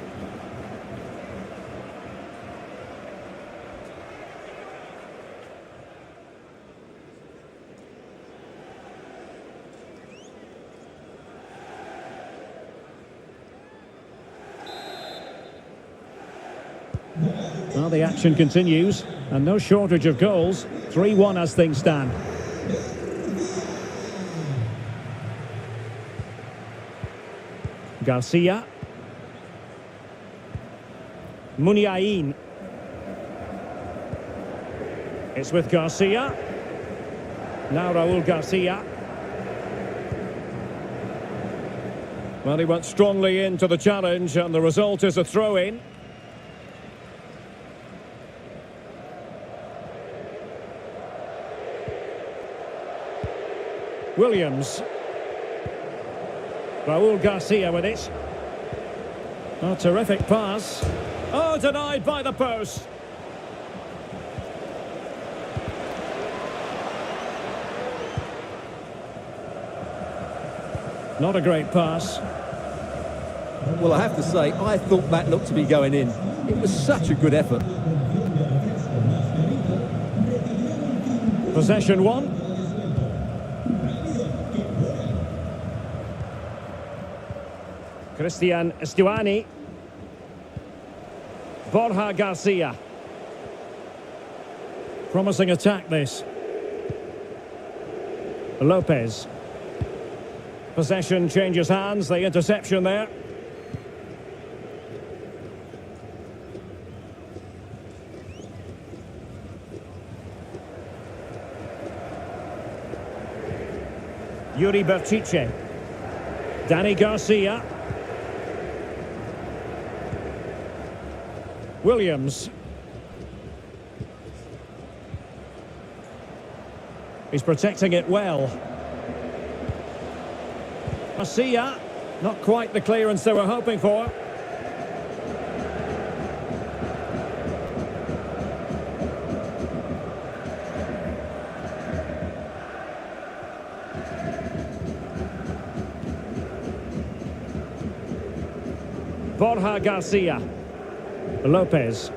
Well, the action continues, and no shortage of goals. 3-1 as things stand. Garcia. Muniain. It's with Garcia. Now Raúl Garcia. Well, he went strongly into the challenge, and the result is a throw-in. Williams. Raúl Garcia with it. Oh, terrific pass. Oh, denied by the post. Not a great pass. Well, I have to say, I thought that looked to be going in. It was such a good effort. Possession one. Christian Estuani. Borja Garcia. Promising attack this. Lopez. Possession changes hands, the interception there. Yuri Berchiche. Danny Garcia. Williams. He's protecting it well. Garcia. Not quite the clearance they were hoping for. Borja Garcia. Lopez.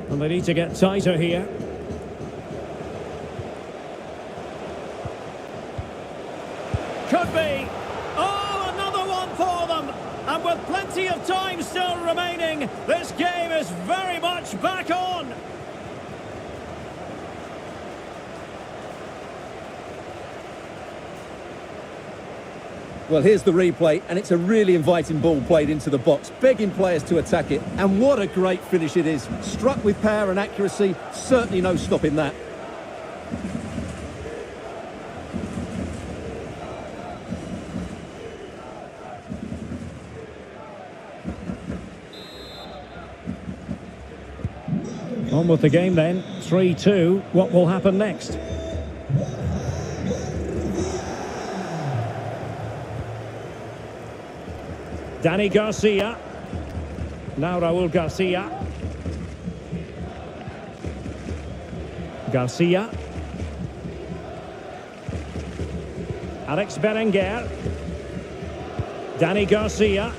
And they need to get tighter here. Could be. Oh, another one for them. And with plenty of time still remaining, this game is very much back on. Well, here's the replay, and it's a really inviting ball played into the box, begging players to attack it. And what a great finish it is. Struck with power and accuracy, certainly no stopping that. On with the game then, 3-2. What will happen next? Danny Garcia. Now Raúl Garcia. Garcia. Alex Berenguer. Danny Garcia.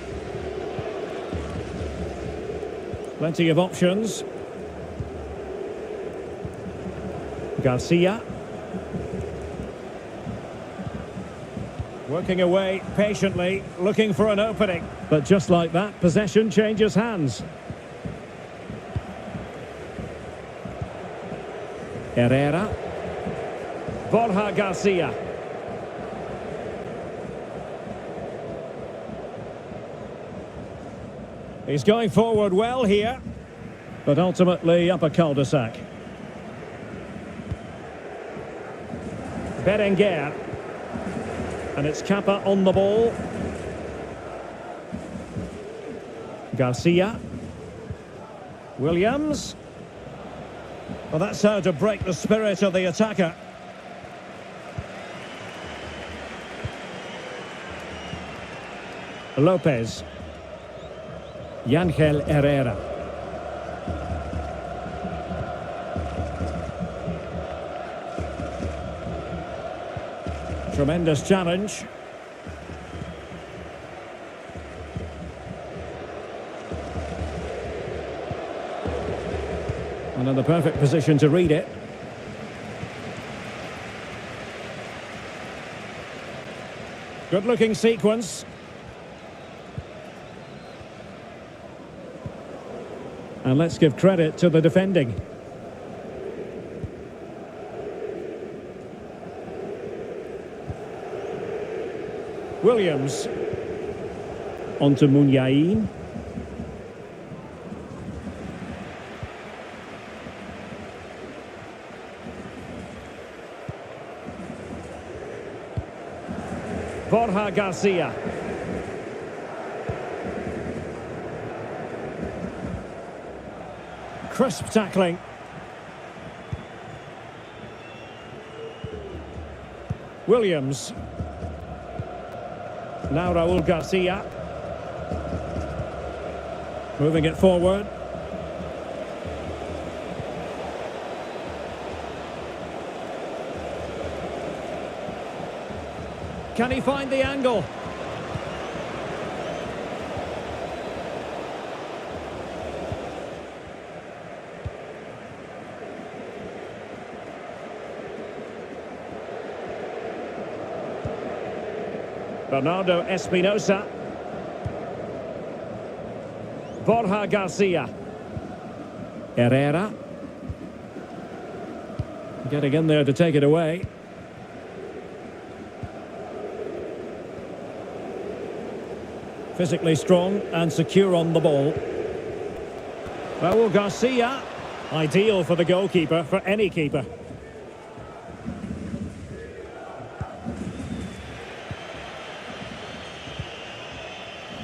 Plenty of options. Garcia. Working away patiently, looking for an opening. But just like that, possession changes hands. Herrera. Borja Garcia. He's going forward well here, but ultimately up a cul-de-sac. Berenguer. And it's Kappa on the ball. Garcia. Williams. Well, that's how to break the spirit of the attacker. Lopez. Yangel Herrera. Tremendous challenge. And in the perfect position to read it. Good-looking sequence. And let's give credit to the defending. Williams. On to Munyain. Borja Garcia. Crisp tackling. Williams. Now Raul Garcia. Moving it forward. Can he find the angle? Bernardo Espinosa. Borja Garcia. Herrera. Getting in there to take it away. Physically strong and secure on the ball. Raul Garcia. Ideal for the goalkeeper, for any keeper.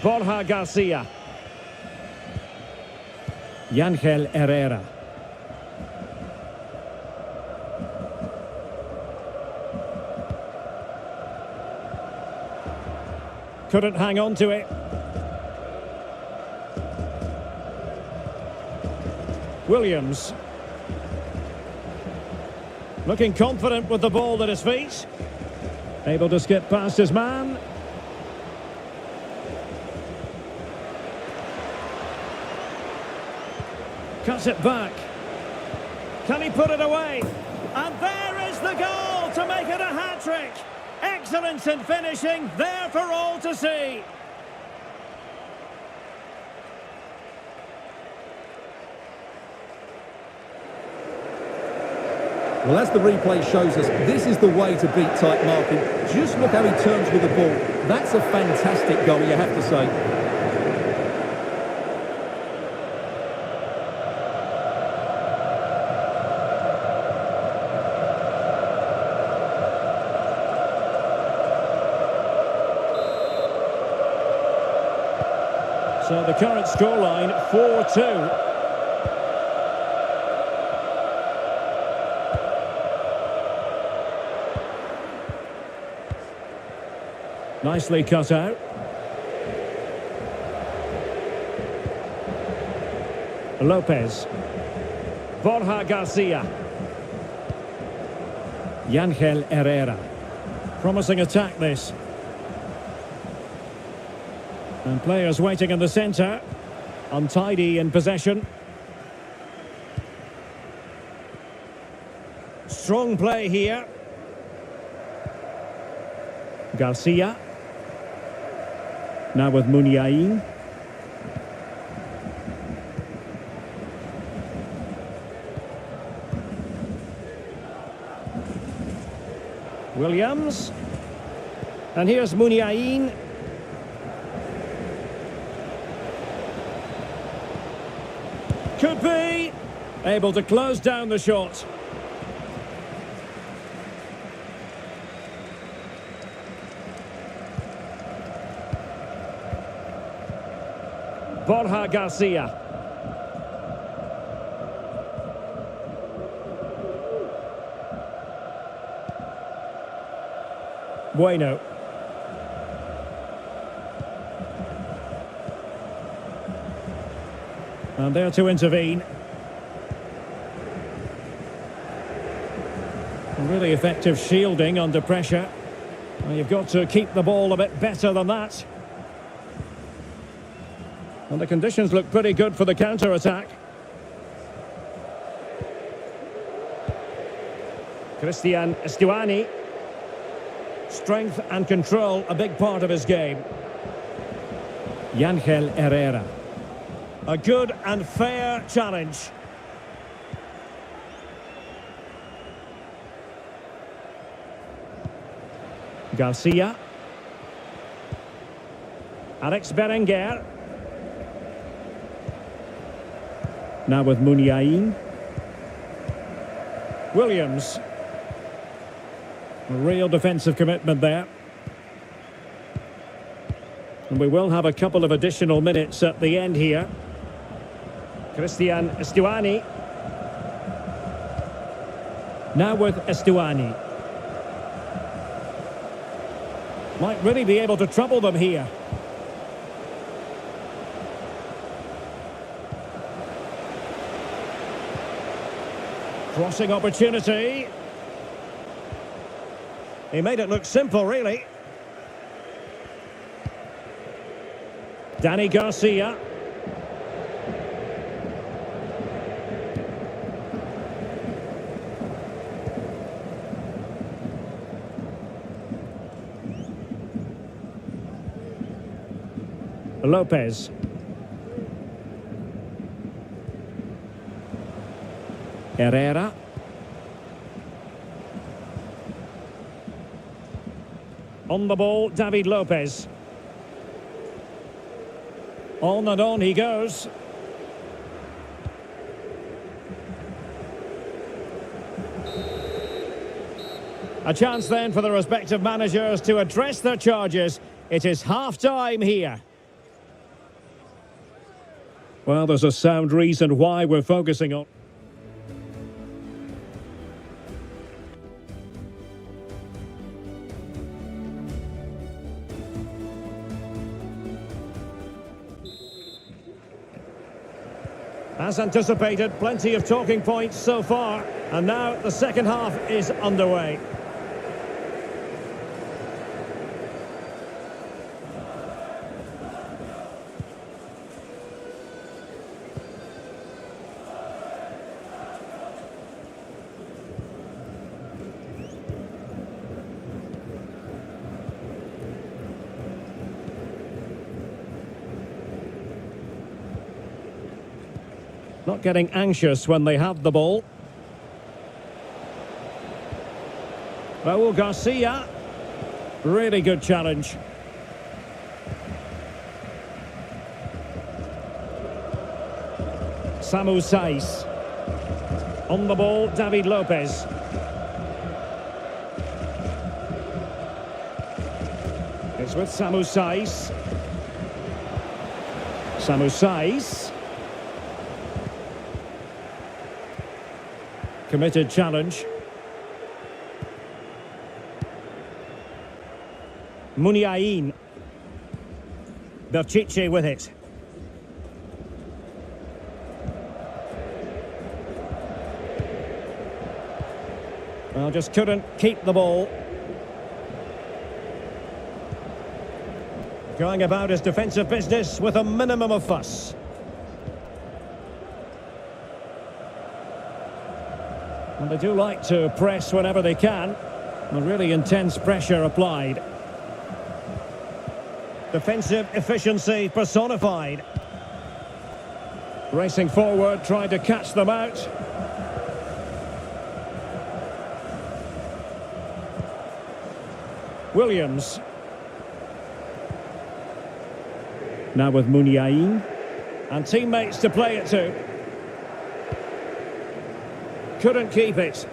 Borja Garcia. Yangel Herrera. Couldn't hang on to it. Williams. Looking confident with the ball at his feet. Able to skip past his man. Cuts it back. Can he put it away? And there is the goal to make it a hat-trick. Excellence in finishing, there for all to see. Well, as the replay shows us, this is the way to beat tight marking. Just look how he turns with the ball. That's a fantastic goal, you have to say. So the current scoreline, 4-2. Nicely cut out. Lopez. Borja Garcia. Yangel Herrera. Promising attack this. And players waiting in the centre. Untidy in possession. Strong play here. Garcia. Now with Muniain. Williams. And here's Muniain. Could be able to close down the shot. Borja Garcia. Bueno. And there to intervene. Really effective shielding under pressure. Well, you've got to keep the ball a bit better than that. And the conditions look pretty good for the counter-attack. Cristian Estuani. Strength and control, a big part of his game. Yangel Herrera. A good and fair challenge. Garcia. Alex Berenguer. Now with Muniain. Williams. A real defensive commitment there. And we will have a couple of additional minutes at the end here. Cristian Estuani. Now with Estuani. Might really be able to trouble them here. Crossing opportunity. He made it look simple, really. Dani Garcia. Lopez. Herrera. On the ball, David Lopez. On and on he goes. A chance then for the respective managers to address their charges. It is half-time here. Well, there's a sound reason why we're focusing on. As anticipated, plenty of talking points so far, and now the second half is underway. Not getting anxious when they have the ball. Raul Garcia. Really good challenge. Samu Saiz. On the ball, David Lopez. It's with Samu Saiz. Samu Saiz. Committed challenge. Muniain. Berchiche with it. Well, just couldn't keep the ball. Going about his defensive business with a minimum of fuss. And they do like to press whenever they can. A really intense pressure applied. Defensive efficiency personified. Racing forward, trying to catch them out. Williams. Now with Muniain. And teammates to play it to. Couldn't keep it.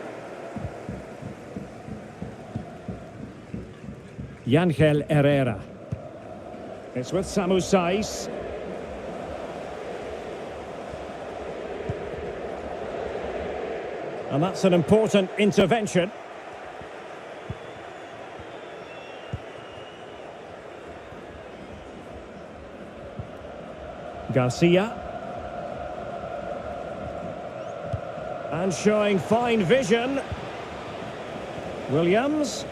Yangel Herrera. It's with Samu Saiz. And that's an important intervention. Garcia. And showing fine vision. Williams.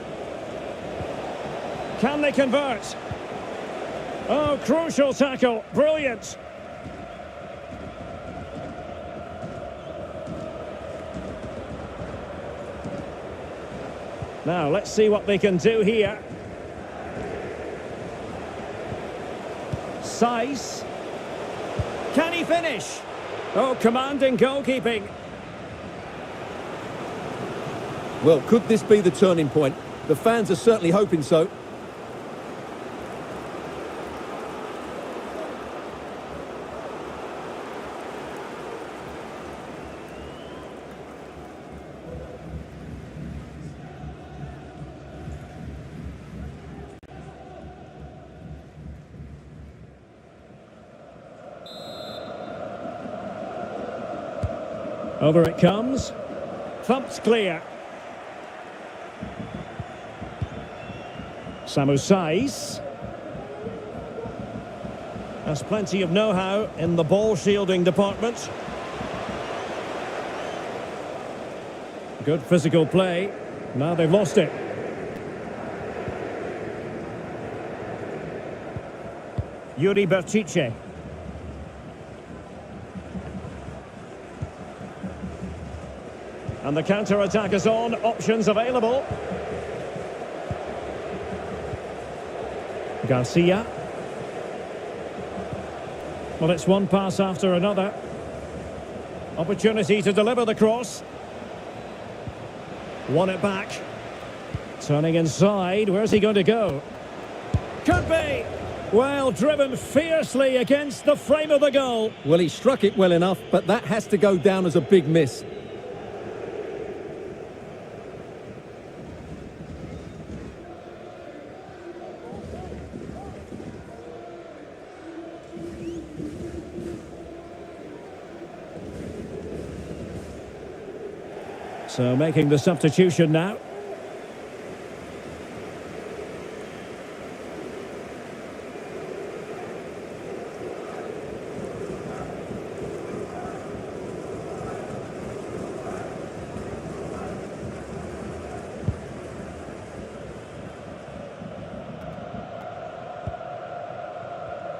Can they convert? Oh, crucial tackle. Brilliant. Now, let's see what they can do here. Saiz. Can he finish? Oh, commanding goalkeeping. Well, could this be the turning point? The fans are certainly hoping so. Over it comes. Thumped clear. Samu Saiz. Has plenty of know-how in the ball shielding department. Good physical play. Now they've lost it. Yuri Berchiche. And the counter-attack is on. Options available. Garcia. Well, it's one pass after another. Opportunity to deliver the cross. Won it back. Turning inside. Where's he going to go? Could be. Well, driven fiercely against the frame of the goal. Well, he struck it well enough, but that has to go down as a big miss. So making the substitution now.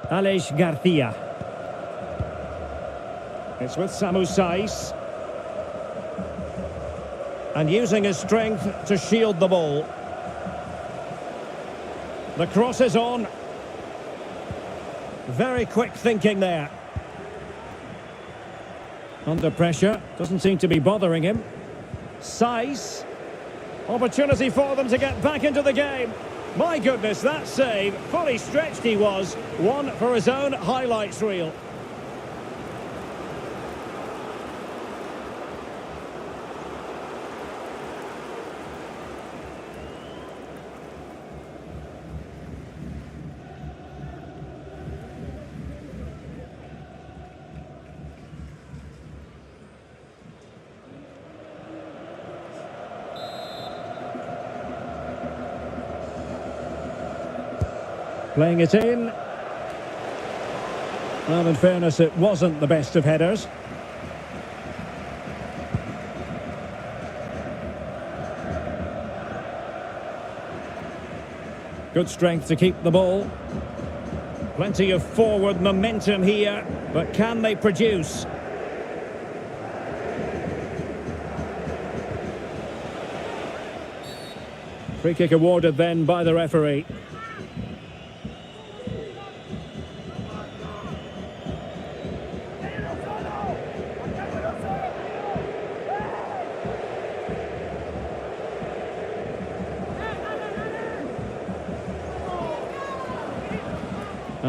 Aleix Garcia. It's with Samu Saiz. And using his strength to shield the ball. The cross is on. Very quick thinking there. Under pressure. Doesn't seem to be bothering him. Saiz. Opportunity for them to get back into the game. My goodness, that save. Fully stretched he was. One for his own highlights reel. Playing it in. Well, in fairness, it wasn't the best of headers. Good strength to keep the ball. Plenty of forward momentum here, but can they produce? Free kick awarded then by the referee.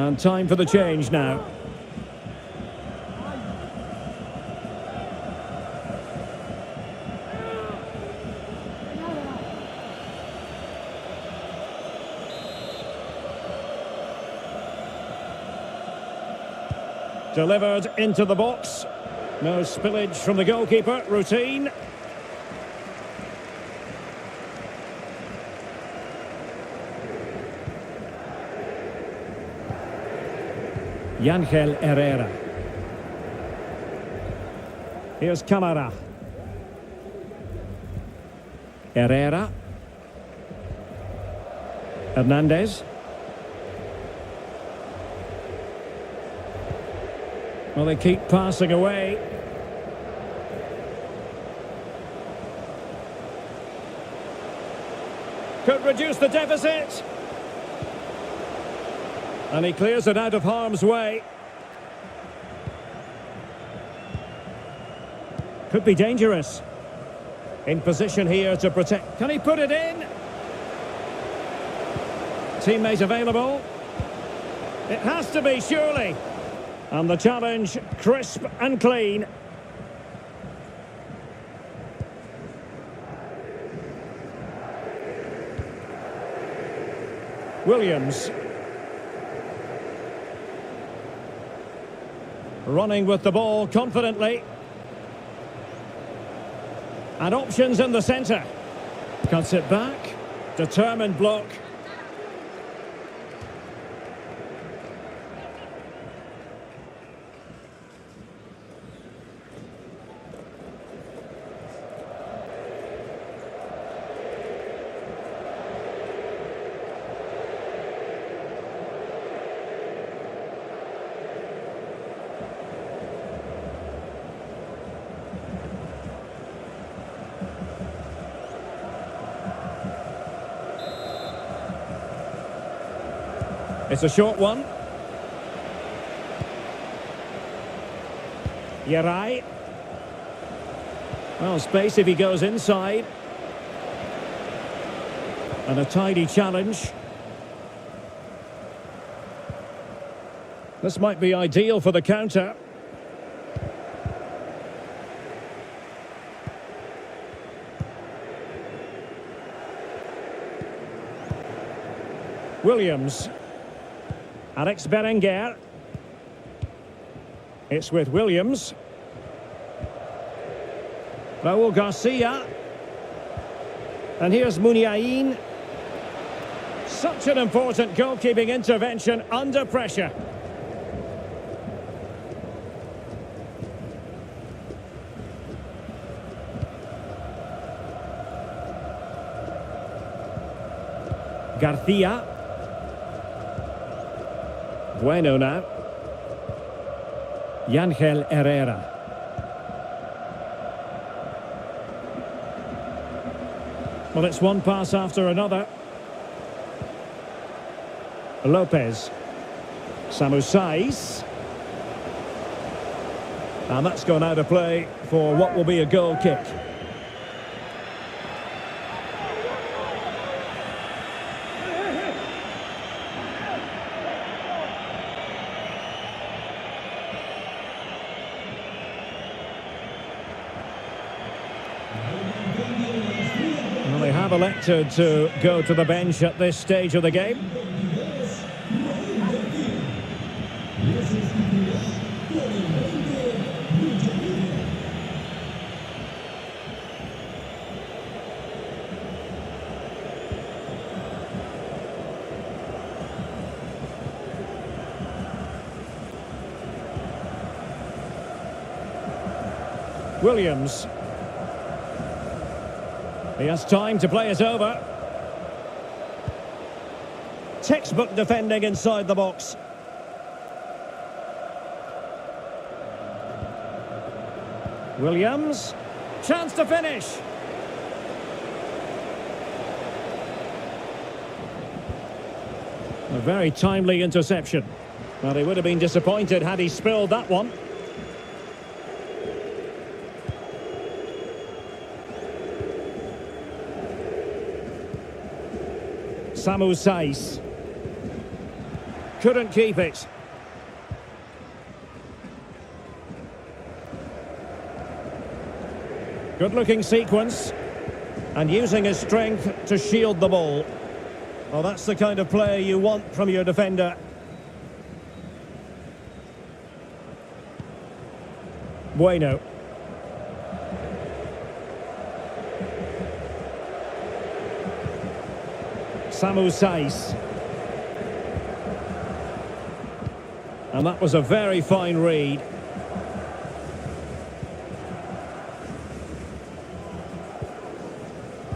And time for the change now. Delivered into the box. No spillage from the goalkeeper. Routine. Ángel Herrera. Here's Camara. Herrera. Hernandez. Well, they keep passing away. Could reduce the deficit. And he clears it out of harm's way. Could be dangerous. In position here to protect. Can he put it in? Teammate available. It has to be, surely. And the challenge, crisp and clean. Williams. Running with the ball confidently. And options in the centre. Cuts it back. Determined block. It's a short one. Yarai. Well, space if he goes inside. And a tidy challenge. This might be ideal for the counter. Williams. Alex Berenguer. It's with Williams. Raul Garcia. And here's Muniain. Such an important goalkeeping intervention under pressure. Garcia. Bueno now. Ángel Herrera. Well, it's one pass after another. Lopez. Samu Saiz. And that's gone out of play for what will be a goal kick. They have elected to go to the bench at this stage of the game. Williams. He has time to play it over. Textbook defending inside the box. Williams. Chance to finish. A very timely interception. Well, he would have been disappointed had he spilled that one. Samu Saiz. Couldn't keep it. Good-looking sequence. And using his strength to shield the ball. Well, that's the kind of play you want from your defender. Bueno. Samu Saiz. And that was a very fine read.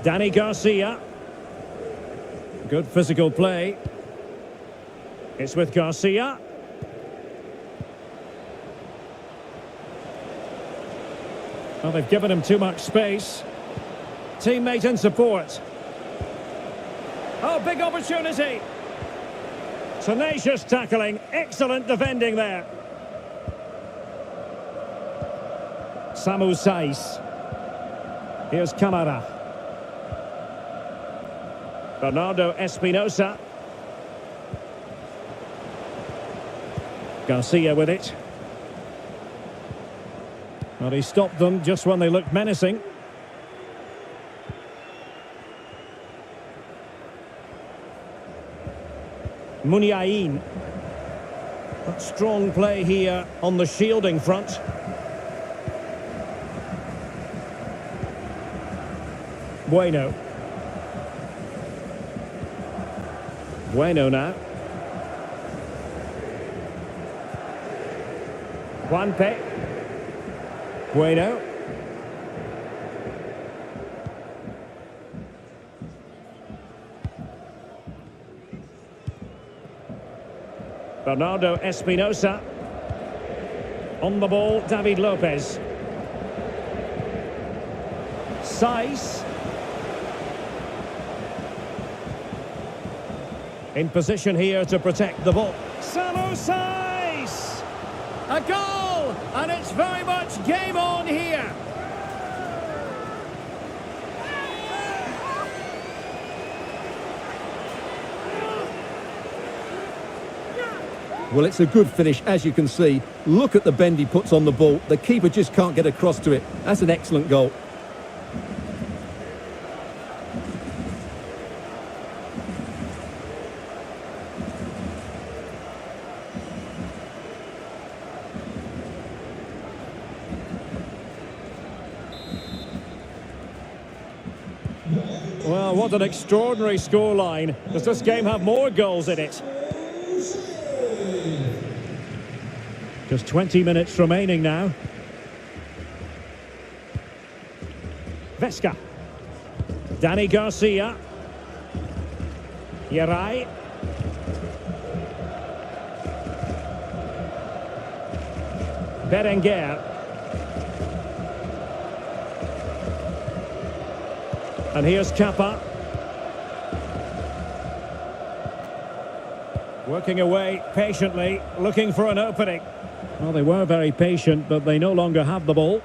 Dani Garcia. Good physical play. It's with Garcia. Well, they've given him too much space. Teammate in support. Oh, big opportunity. Tenacious tackling. Excellent defending there. Samu Saiz. Here's Camara. Bernardo Espinosa. Garcia with it. Well, he stopped them just when they looked menacing. Muniain. That strong play here on the shielding front. Bueno. Bueno now. Juanpe. Bueno. Bernardo Espinosa. On the ball, David Lopez. Saiz. In position here to protect the ball. Samu Saiz! A goal! And it's very much game on here. Well, it's a good finish, as you can see. Look at the bend he puts on the ball. The keeper just can't get across to it. That's an excellent goal. Well, what an extraordinary scoreline. Does this game have more goals in it? Just 20 minutes remaining now. Vesca. Dani Garcia. Yeray. Berenguer. And here's Kappa. Working away patiently, looking for an opening. Well, they were very patient, but they no longer have the ball.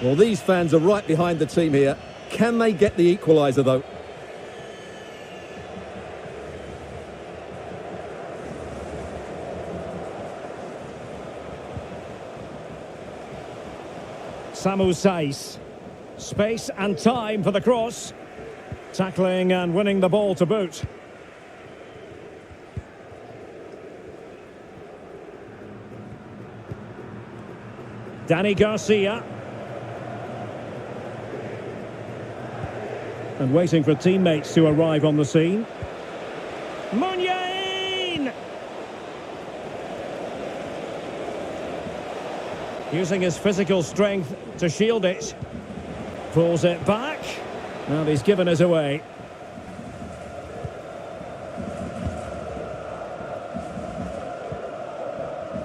Well, these fans are right behind the team here. Can they get the equaliser, though? Samu Saiz. Space and time for the cross. Tackling and winning the ball to boot. Dani Garcia. And waiting for teammates to arrive on the scene. Muniain! Using his physical strength to shield it. Pulls it back. Well, he's given us away.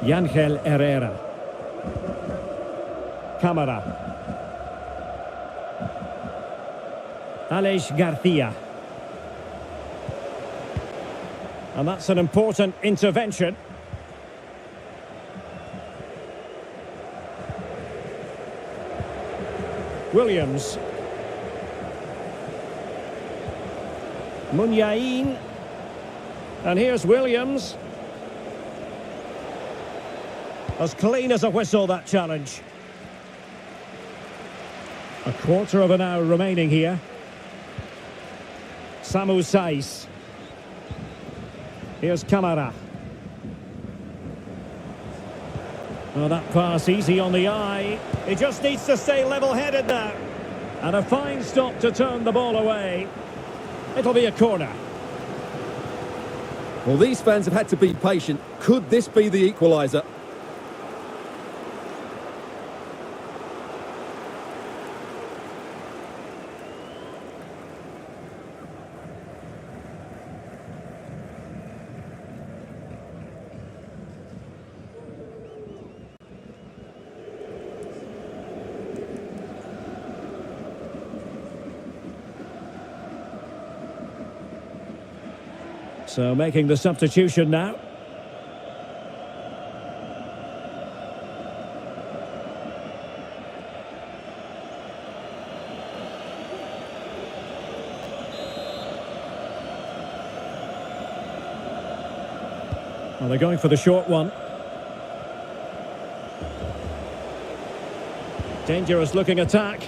Yangel Herrera. Camara. Aleix Garcia. And that's an important intervention. Williams. Munyain. And here's Williams. As clean as a whistle, that challenge. A quarter of an hour remaining here. Samu Saiz. Here's Camara. Oh, that pass easy on the eye. He just needs to stay level-headed now. And a fine stop to turn the ball away. It'll be a corner. Well, these fans have had to be patient. Could this be the equaliser? So making the substitution now. Well, they're going for the short one. Dangerous looking attack.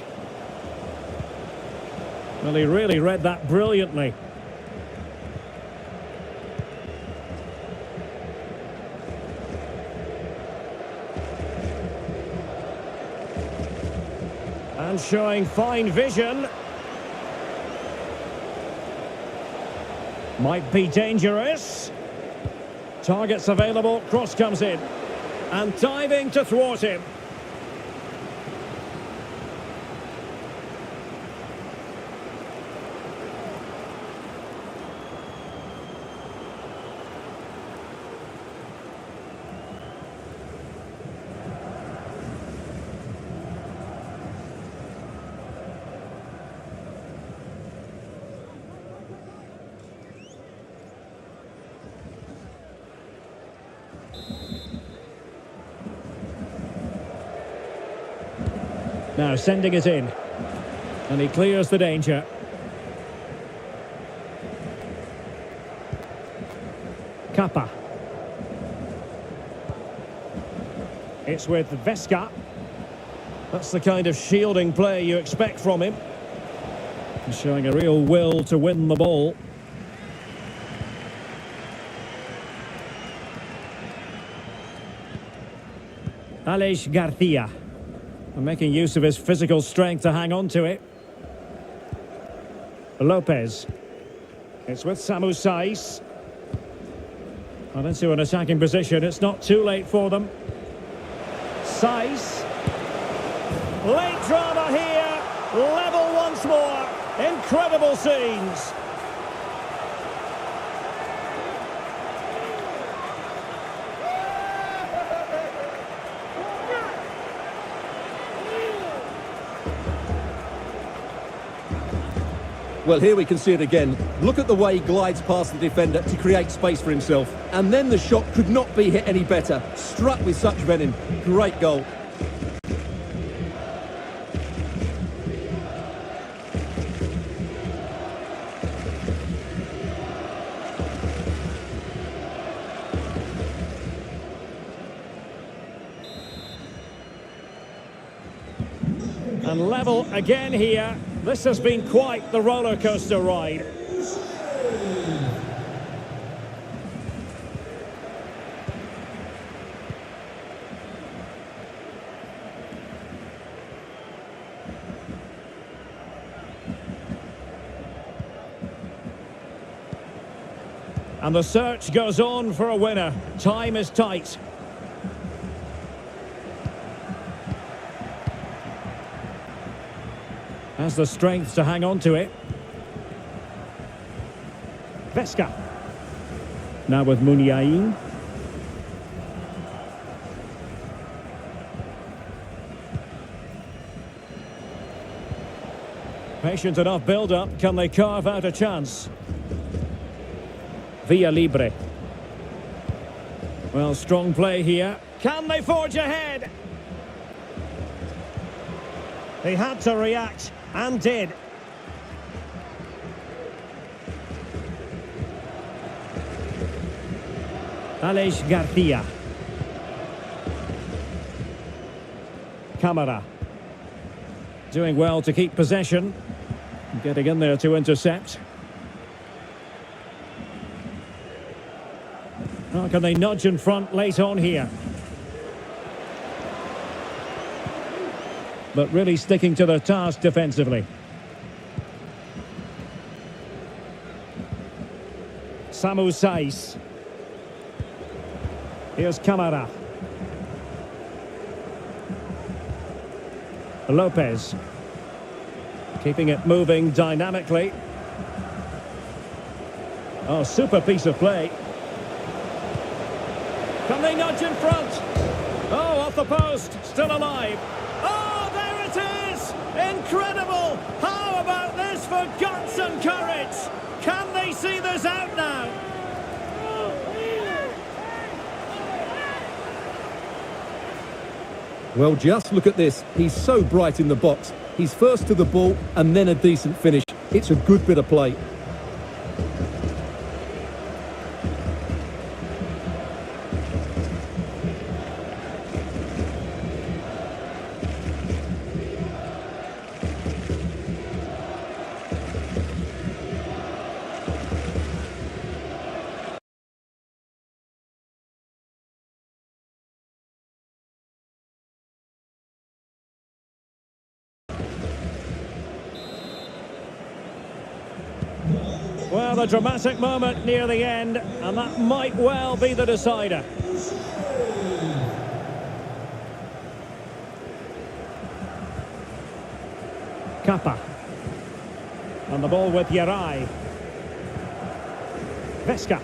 Well, he really read that brilliantly. And showing fine vision. Might be dangerous. Targets available, cross comes in. And diving to thwart him. Now sending it in. And he clears the danger. Kappa. It's with Vesca. That's the kind of shielding play you expect from him. He's showing a real will to win the ball. Aleix Garcia. And making use of his physical strength to hang on to it. Lopez. It's with Samu Saiz. And into an attacking position. It's not too late for them. Saiz. Late drama here. Level once more. Incredible scenes. Well, here we can see it again. Look at the way he glides past the defender to create space for himself. And then the shot could not be hit any better. Struck with such venom. Great goal. And level again here. This has been quite the roller coaster ride. And the search goes on for a winner. Time is tight. Has the strength to hang on to it. Vesca. Now with Munyain. Patient enough build-up. Can they carve out a chance? Via Libre. Well, strong play here. Can they forge ahead? They had to react. And did. Aleix Garcia. Camara. Doing well to keep possession. Getting in there to intercept. How can they nudge in front late on here? But really sticking to their task defensively. Samu Saiz. Here's Camara. Lopez. Keeping it moving dynamically. Oh, super piece of play. Can they nudge in front? Oh, off the post. Still alive. Oh, there it is! Incredible! How about this for guts and courage? Can they see this out now? Well, just look at this. He's so bright in the box. He's first to the ball and then a decent finish. It's a good bit of play. Well, the dramatic moment near the end, and that might well be the decider. Kappa. And the ball with Yarai. Vesca.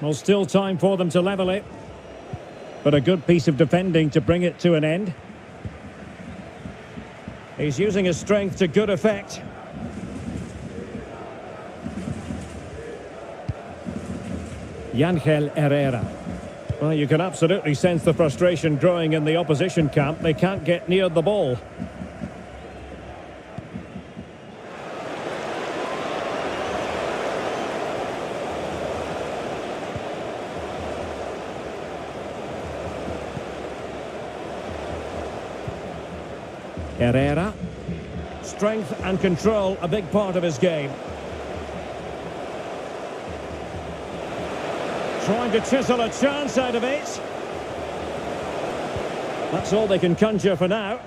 Well, still time for them to level it. But a good piece of defending to bring it to an end. He's using his strength to good effect. Yangel Herrera. Well, you can absolutely sense the frustration growing in the opposition camp. They can't get near the ball. Herrera. Strength and control, a big part of his game. Trying to chisel a chance out of it. That's all they can conjure for now.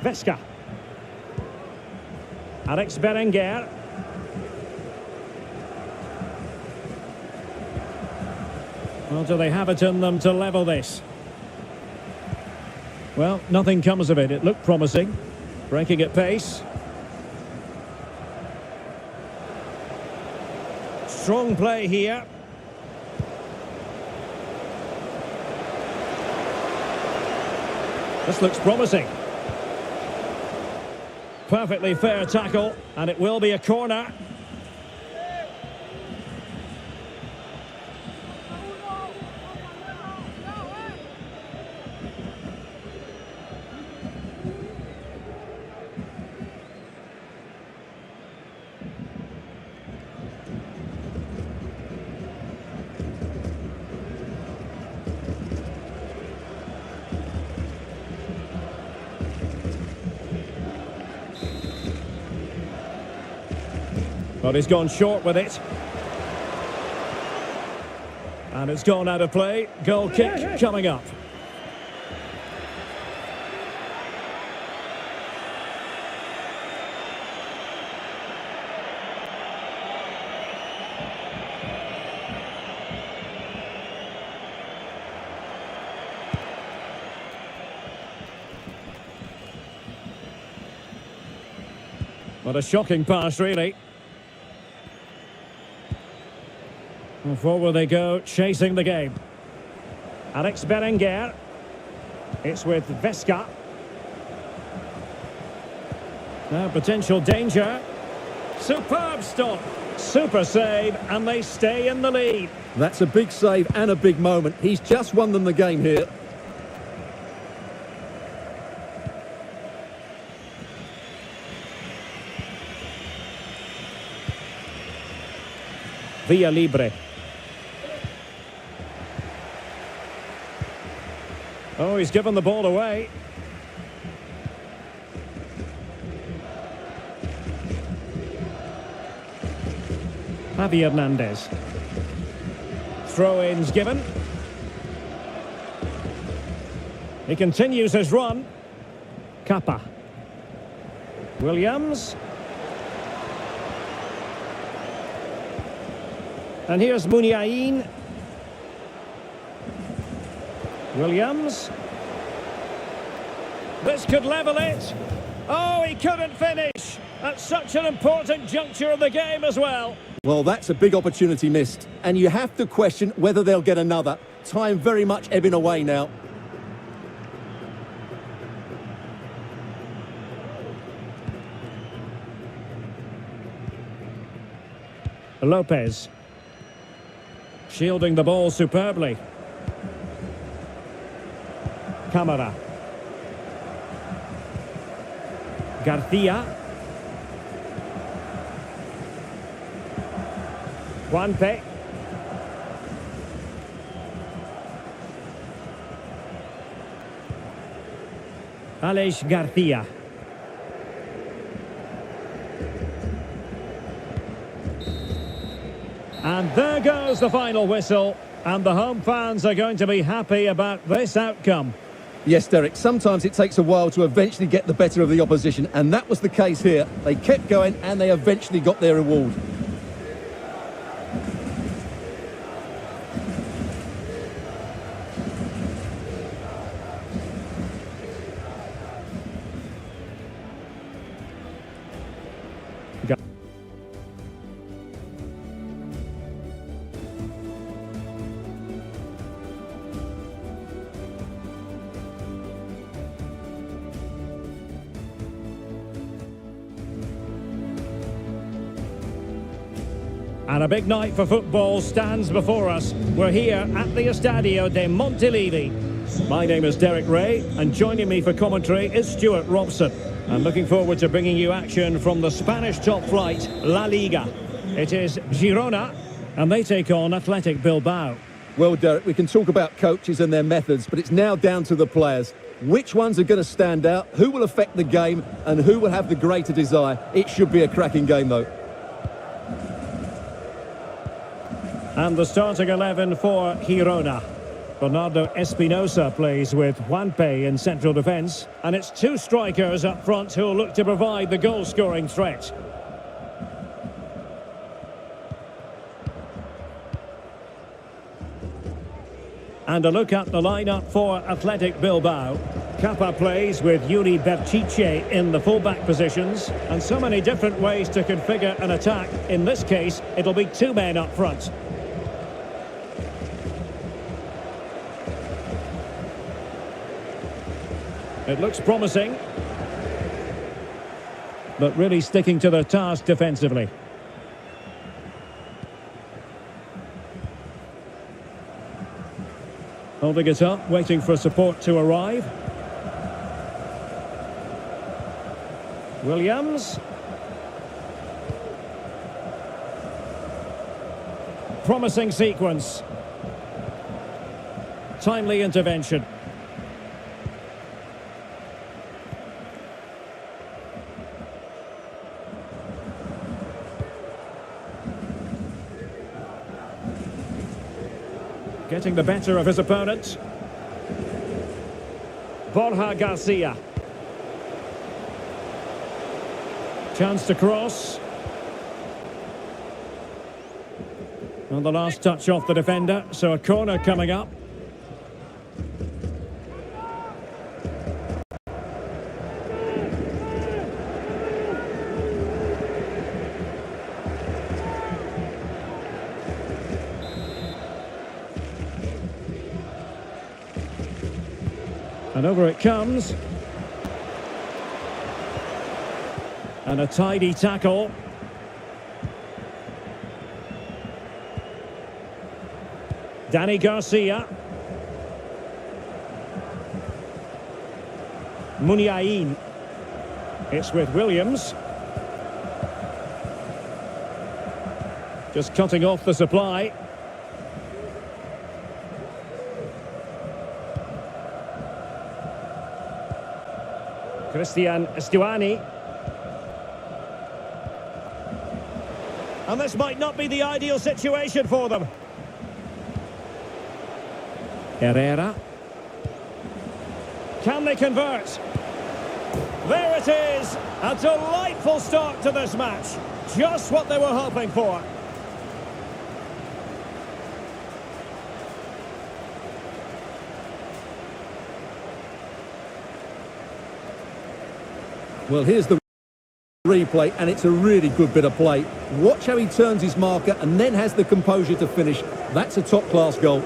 Vesca. Alex Berenguer. Well, do they have it in them to level this? Well, nothing comes of it. It looked promising. Breaking at pace. Strong play here. This looks promising. Perfectly fair tackle, and it will be a corner. But he's gone short with it. And it's gone out of play. Goal kick coming up. What a shocking pass, really. And forward they go, chasing the game. Alex Berenguer. It's with Vesca. Now potential danger. Superb stop. Super save, and they stay in the lead. That's a big save and a big moment. He's just won them the game here. Via Libre. Oh, he's given the ball away. Javi Hernandez. Throw-ins given. He continues his run. Kappa. Williams. And here's Muniain. Williams. This could level it. Oh, he couldn't finish. At such an important juncture of the game as well. Well, that's a big opportunity missed. And you have to question whether they'll get another. Time very much ebbing away now. Lopez. Shielding the ball superbly. Camara. Garcia. Juanpe. Aleix Garcia. And there goes the final whistle. And the home fans are going to be happy about this outcome. Yes, Derek, sometimes it takes a while to eventually get the better of the opposition, and that was the case here. They kept going and they eventually got their reward. And a big night for football stands before us. We're here at the Estadio de Montilivi. My name is Derek Ray, and joining me for commentary is Stuart Robson. I'm looking forward to bringing you action from the Spanish top flight, La Liga. It is Girona, and they take on Athletic Bilbao. Well, Derek, we can talk about coaches and their methods, but it's now down to the players. Which ones are going to stand out, who will affect the game, and who will have the greater desire? It should be a cracking game, though. And the starting 11 for Girona. Bernardo Espinosa plays with Juanpe in central defence. And it's two strikers up front who will look to provide the goal-scoring threat. And a look at the lineup for Athletic Bilbao. Kappa plays with Yuri Berchiche in the full-back positions. And so many different ways to configure an attack. In this case, it'll be two men up front. It looks promising, but really sticking to their task defensively. Holding it up, waiting for support to arrive. Williams. Promising sequence. Timely intervention. Getting the better of his opponent. Borja Garcia. Chance to cross. And the last touch off the defender, so a corner coming up. And over it comes. And a tidy tackle. Danny Garcia. Muniain. It's with Williams. Just cutting off the supply. Christian Stuani. And this might not be the ideal situation for them. Herrera. Can they convert? There it is! A delightful start to this match. Just what they were hoping for. Well, here's the replay, and it's a really good bit of play. Watch how he turns his marker and then has the composure to finish. That's a top-class goal.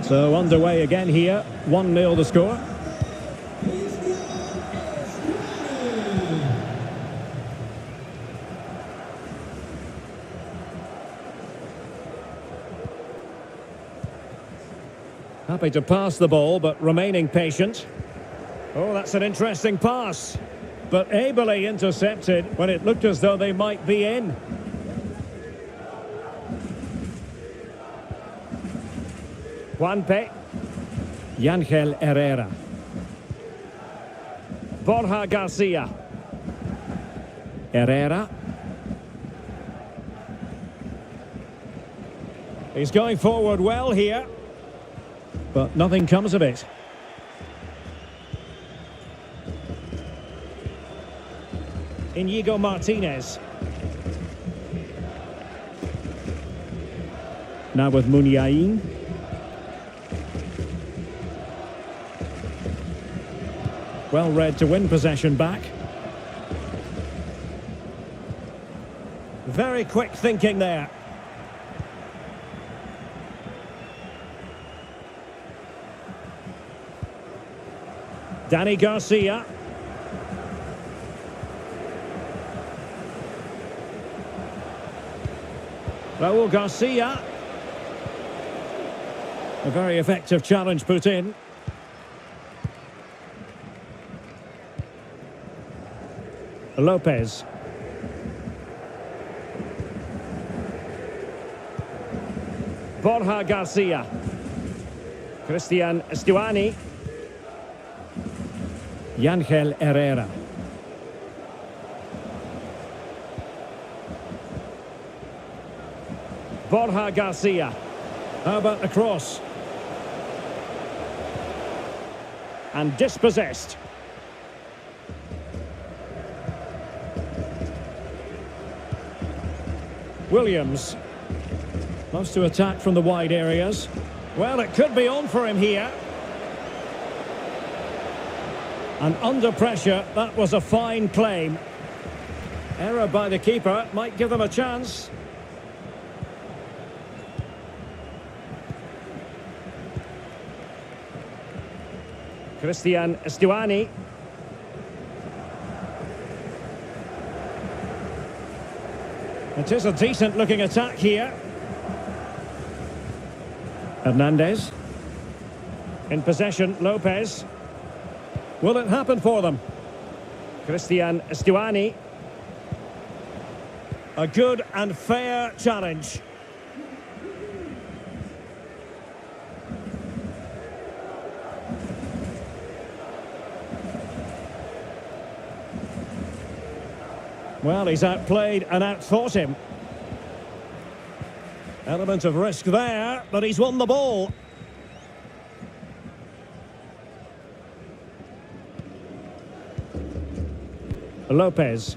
So underway again here. 1-0 the score. Happy to pass the ball, but remaining patient. Oh, that's an interesting pass. But ably intercepted when it looked as though they might be in. Juanpe. Yangel Herrera. Borja Garcia. Herrera. He's going forward well here. But nothing comes of it. Inigo Martinez. Now with Muniain. Well read to win possession back. Very quick thinking there. Dani Garcia. Raul Garcia. A very effective challenge put in. Lopez. Borja Garcia. Christian Stuani. Yangel Herrera. Borja Garcia. How about the cross? And dispossessed. Williams. Loves to attack from the wide areas. Well, it could be on for him here. And under pressure, that was a fine claim. Error by the keeper might give them a chance. Christian Stuani. It is a decent-looking attack here. Hernandez. In possession, Lopez. Will it happen for them? Christian Stuani. A good and fair challenge. Well, he's outplayed and outthought him. Element of risk there, but he's won the ball. Lopez.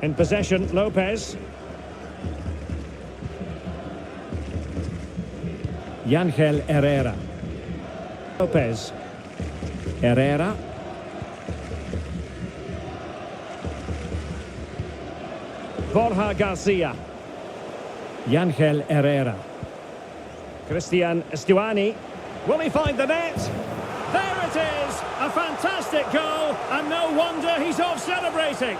In possession, Lopez. Yangel Herrera. Lopez. Herrera. Borja Garcia. Yangel Herrera. Christian Stuani. Will he find the net? There it is! A fantastic Fantastic goal, and no wonder he's off celebrating.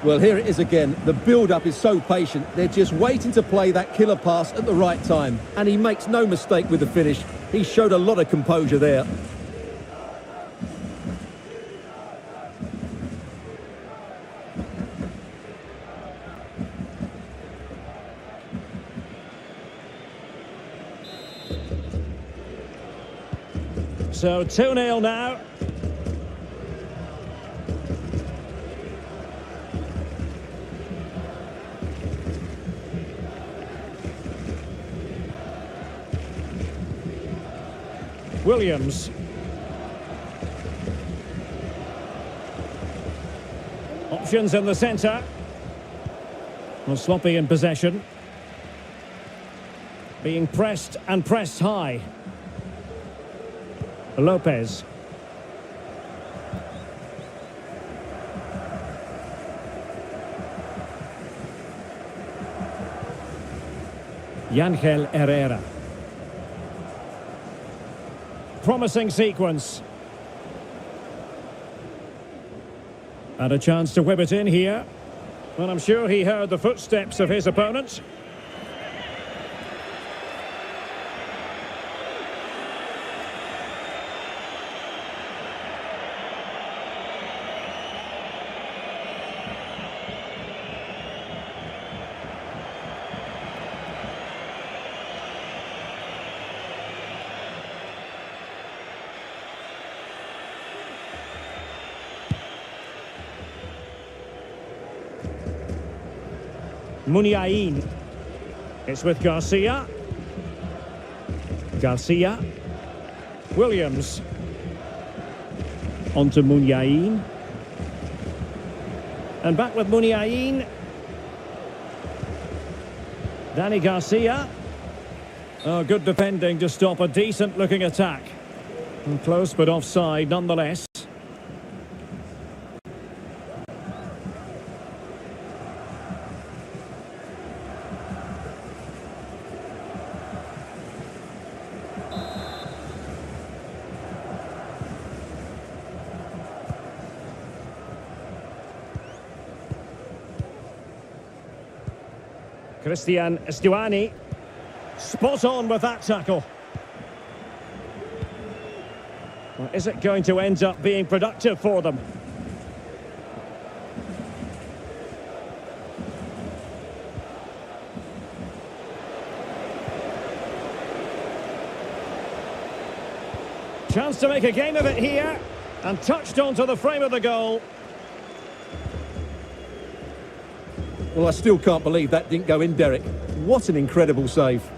Well, here it is again. The build-up is so patient. They're just waiting to play that killer pass at the right time. And he makes no mistake with the finish. He showed a lot of composure there. So 2-0 now. Williams. Options in the centre. Well, sloppy in possession. Being pressed and pressed high. Lopez. Yangel Herrera. Promising sequence. And a chance to whip it in here. Well, I'm sure he heard the footsteps of his opponent. Muniain. It's with Garcia. Garcia. Williams. On to Muniain. And back with Muniain. Danny Garcia. Oh, good defending to stop a decent-looking attack. And close but offside nonetheless. Christian Stuani, spot on with that tackle. Well, is it going to end up being productive for them? Chance to make a game of it here, and touched onto the frame of the goal. Well, I still can't believe that didn't go in, Derek. What an incredible save.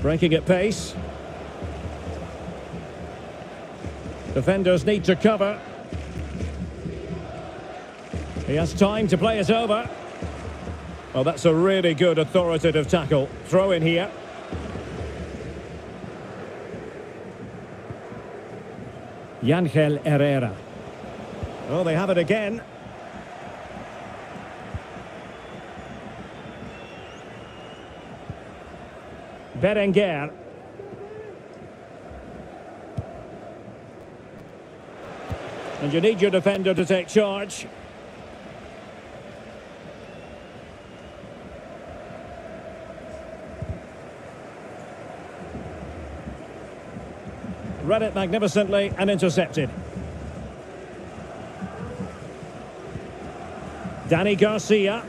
Breaking at pace. Defenders need to cover. He has time to play it over. Well, that's a really good authoritative tackle. Throw in here. Yangel Herrera. Oh, they have it again. Berenguer. And you need your defender to take charge. Read it magnificently and intercepted. Danny Garcia.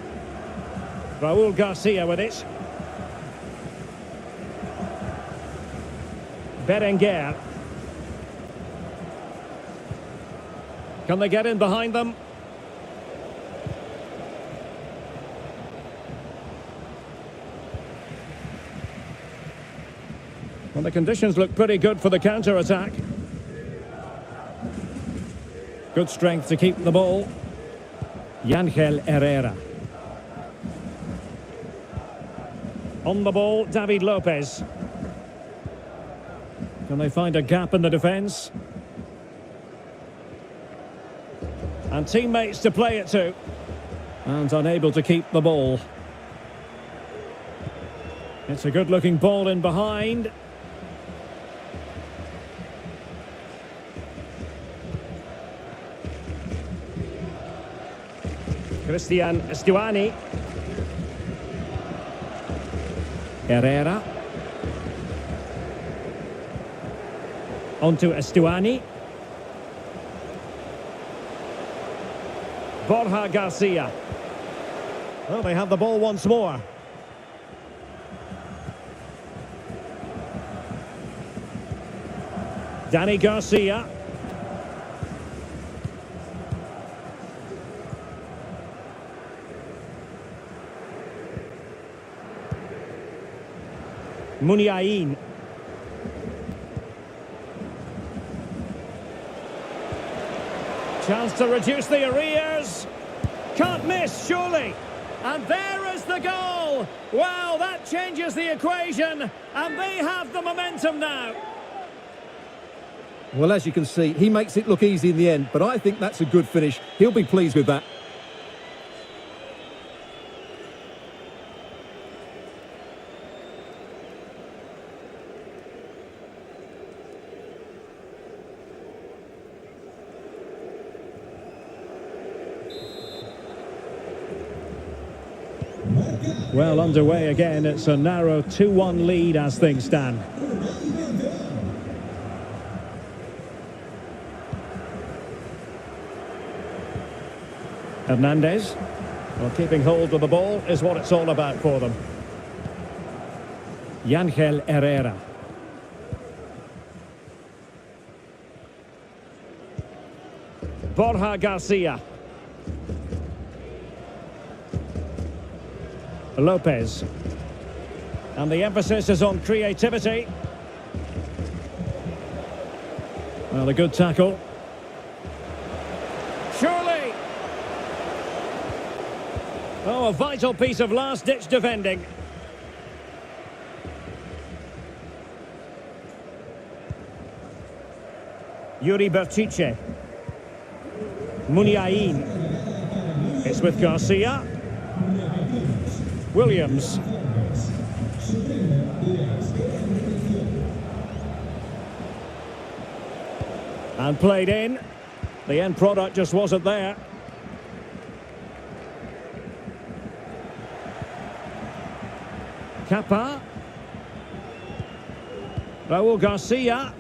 Raul Garcia with it. Berenguer. Can they get in behind them? Well, the conditions look pretty good for the counter-attack. Good strength to keep the ball. Yangel Herrera. On the ball, David Lopez. Can they find a gap in the defence? And teammates to play it to. And unable to keep the ball. It's a good-looking ball in behind. Christian Stuani. Herrera. Onto Stuani. Borja Garcia. Well, they have the ball once more. Danny Garcia. Muniain. Chance to reduce the arrears. Can't miss, surely. And there is the goal. Wow, that changes the equation. And they have the momentum now. Well, as you can see, he makes it look easy in the end, but I think that's a good finish. He'll be pleased with that. Well, underway again. It's a narrow 2-1 lead as things stand. Hernandez. Well, keeping hold of the ball is what it's all about for them. Yangel Herrera. Borja Garcia. Lopez. And the emphasis is on creativity. Well, a good tackle. Surely! Oh, a vital piece of last-ditch defending. Yuri Berchiche. Muniain. It's with Garcia. Williams. And played in. The end product just wasn't there. Kappa. Raul Garcia.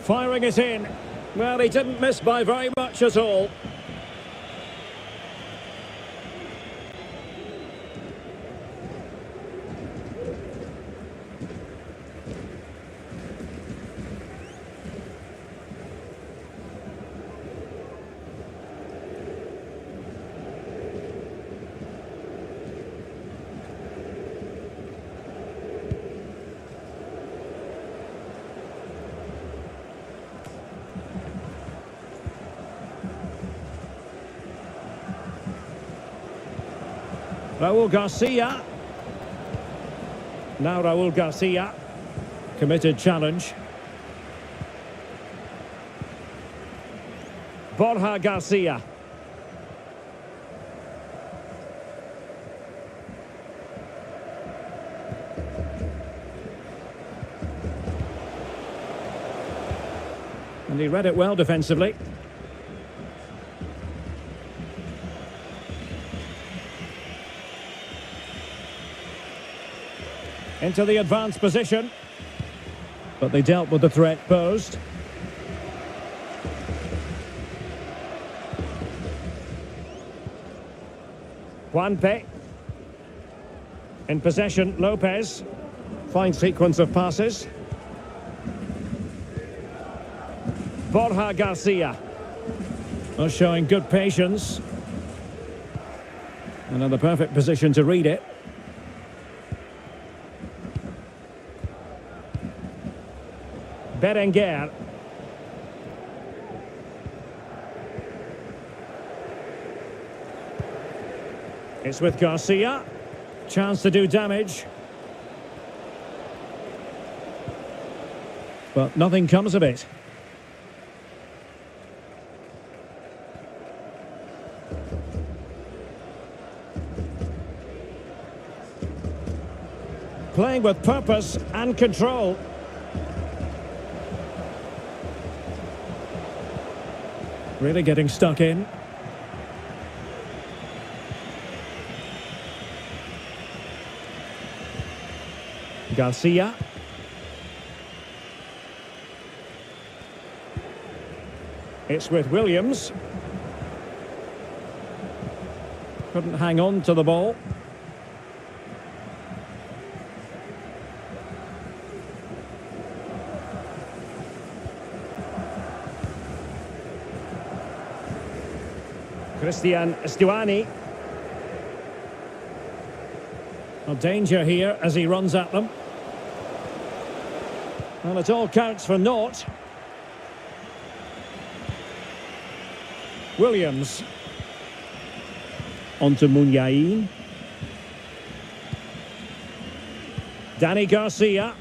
Firing it in. Well, he didn't miss by very much at all. Raul Garcia. Now Raul Garcia. Committed challenge. Borja Garcia. And he read it well defensively. Into the advanced position. But they dealt with the threat posed. Juanpe. In possession, Lopez. Fine sequence of passes. Borja Garcia. Well, showing good patience. And in the perfect position to read it. Berenguer. It's with Garcia. Chance to do damage. But nothing comes of it. playing with purpose and control. Really getting stuck in. Garcia. It's with Williams. Couldn't hang on to the ball. Christian Stuani. Well, danger here as he runs at them. Well, it all counts for naught. Williams. On to Munyain. Danny Garcia.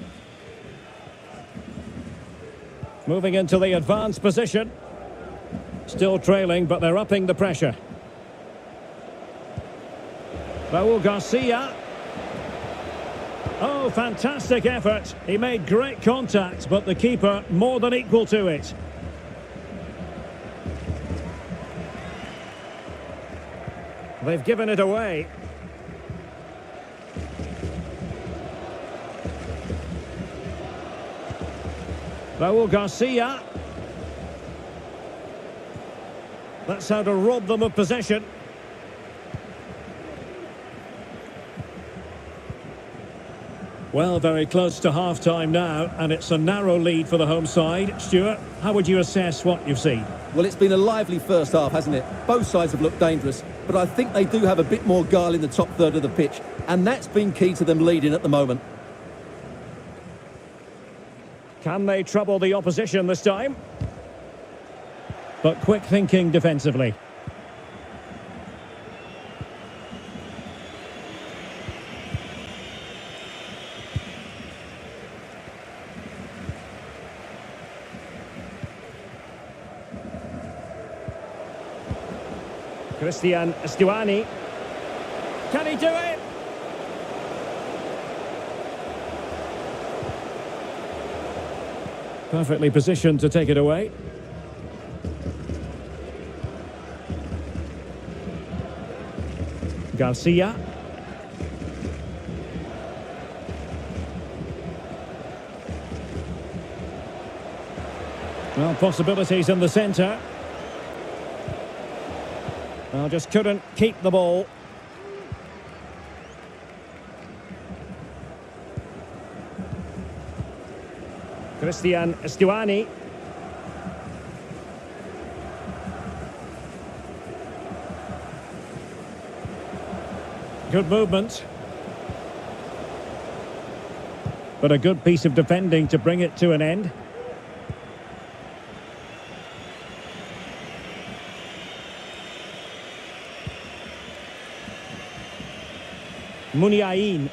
Moving into the advanced position. Still trailing, but they're upping the pressure. Raul Garcia. Oh, fantastic effort. He made great contact, but the keeper more than equal to it. They've given it away. Raul Garcia. That's how to rob them of possession. Well, very close to half-time now, and it's a narrow lead for the home side. Stuart, how would you assess what you've seen? Well, it's been a lively first half, hasn't it? Both sides have looked dangerous, but I think they do have a bit more guile in the top third of the pitch, and that's been key to them leading at the moment. Can they trouble the opposition this time? But quick thinking defensively. Christian Stuani. Can he do it? Perfectly positioned to take it away. Garcia. Well, possibilities in the centre. Well, just couldn't keep the ball. Christian Stuani. Good movement. But a good piece of defending to bring it to an end. Munyain.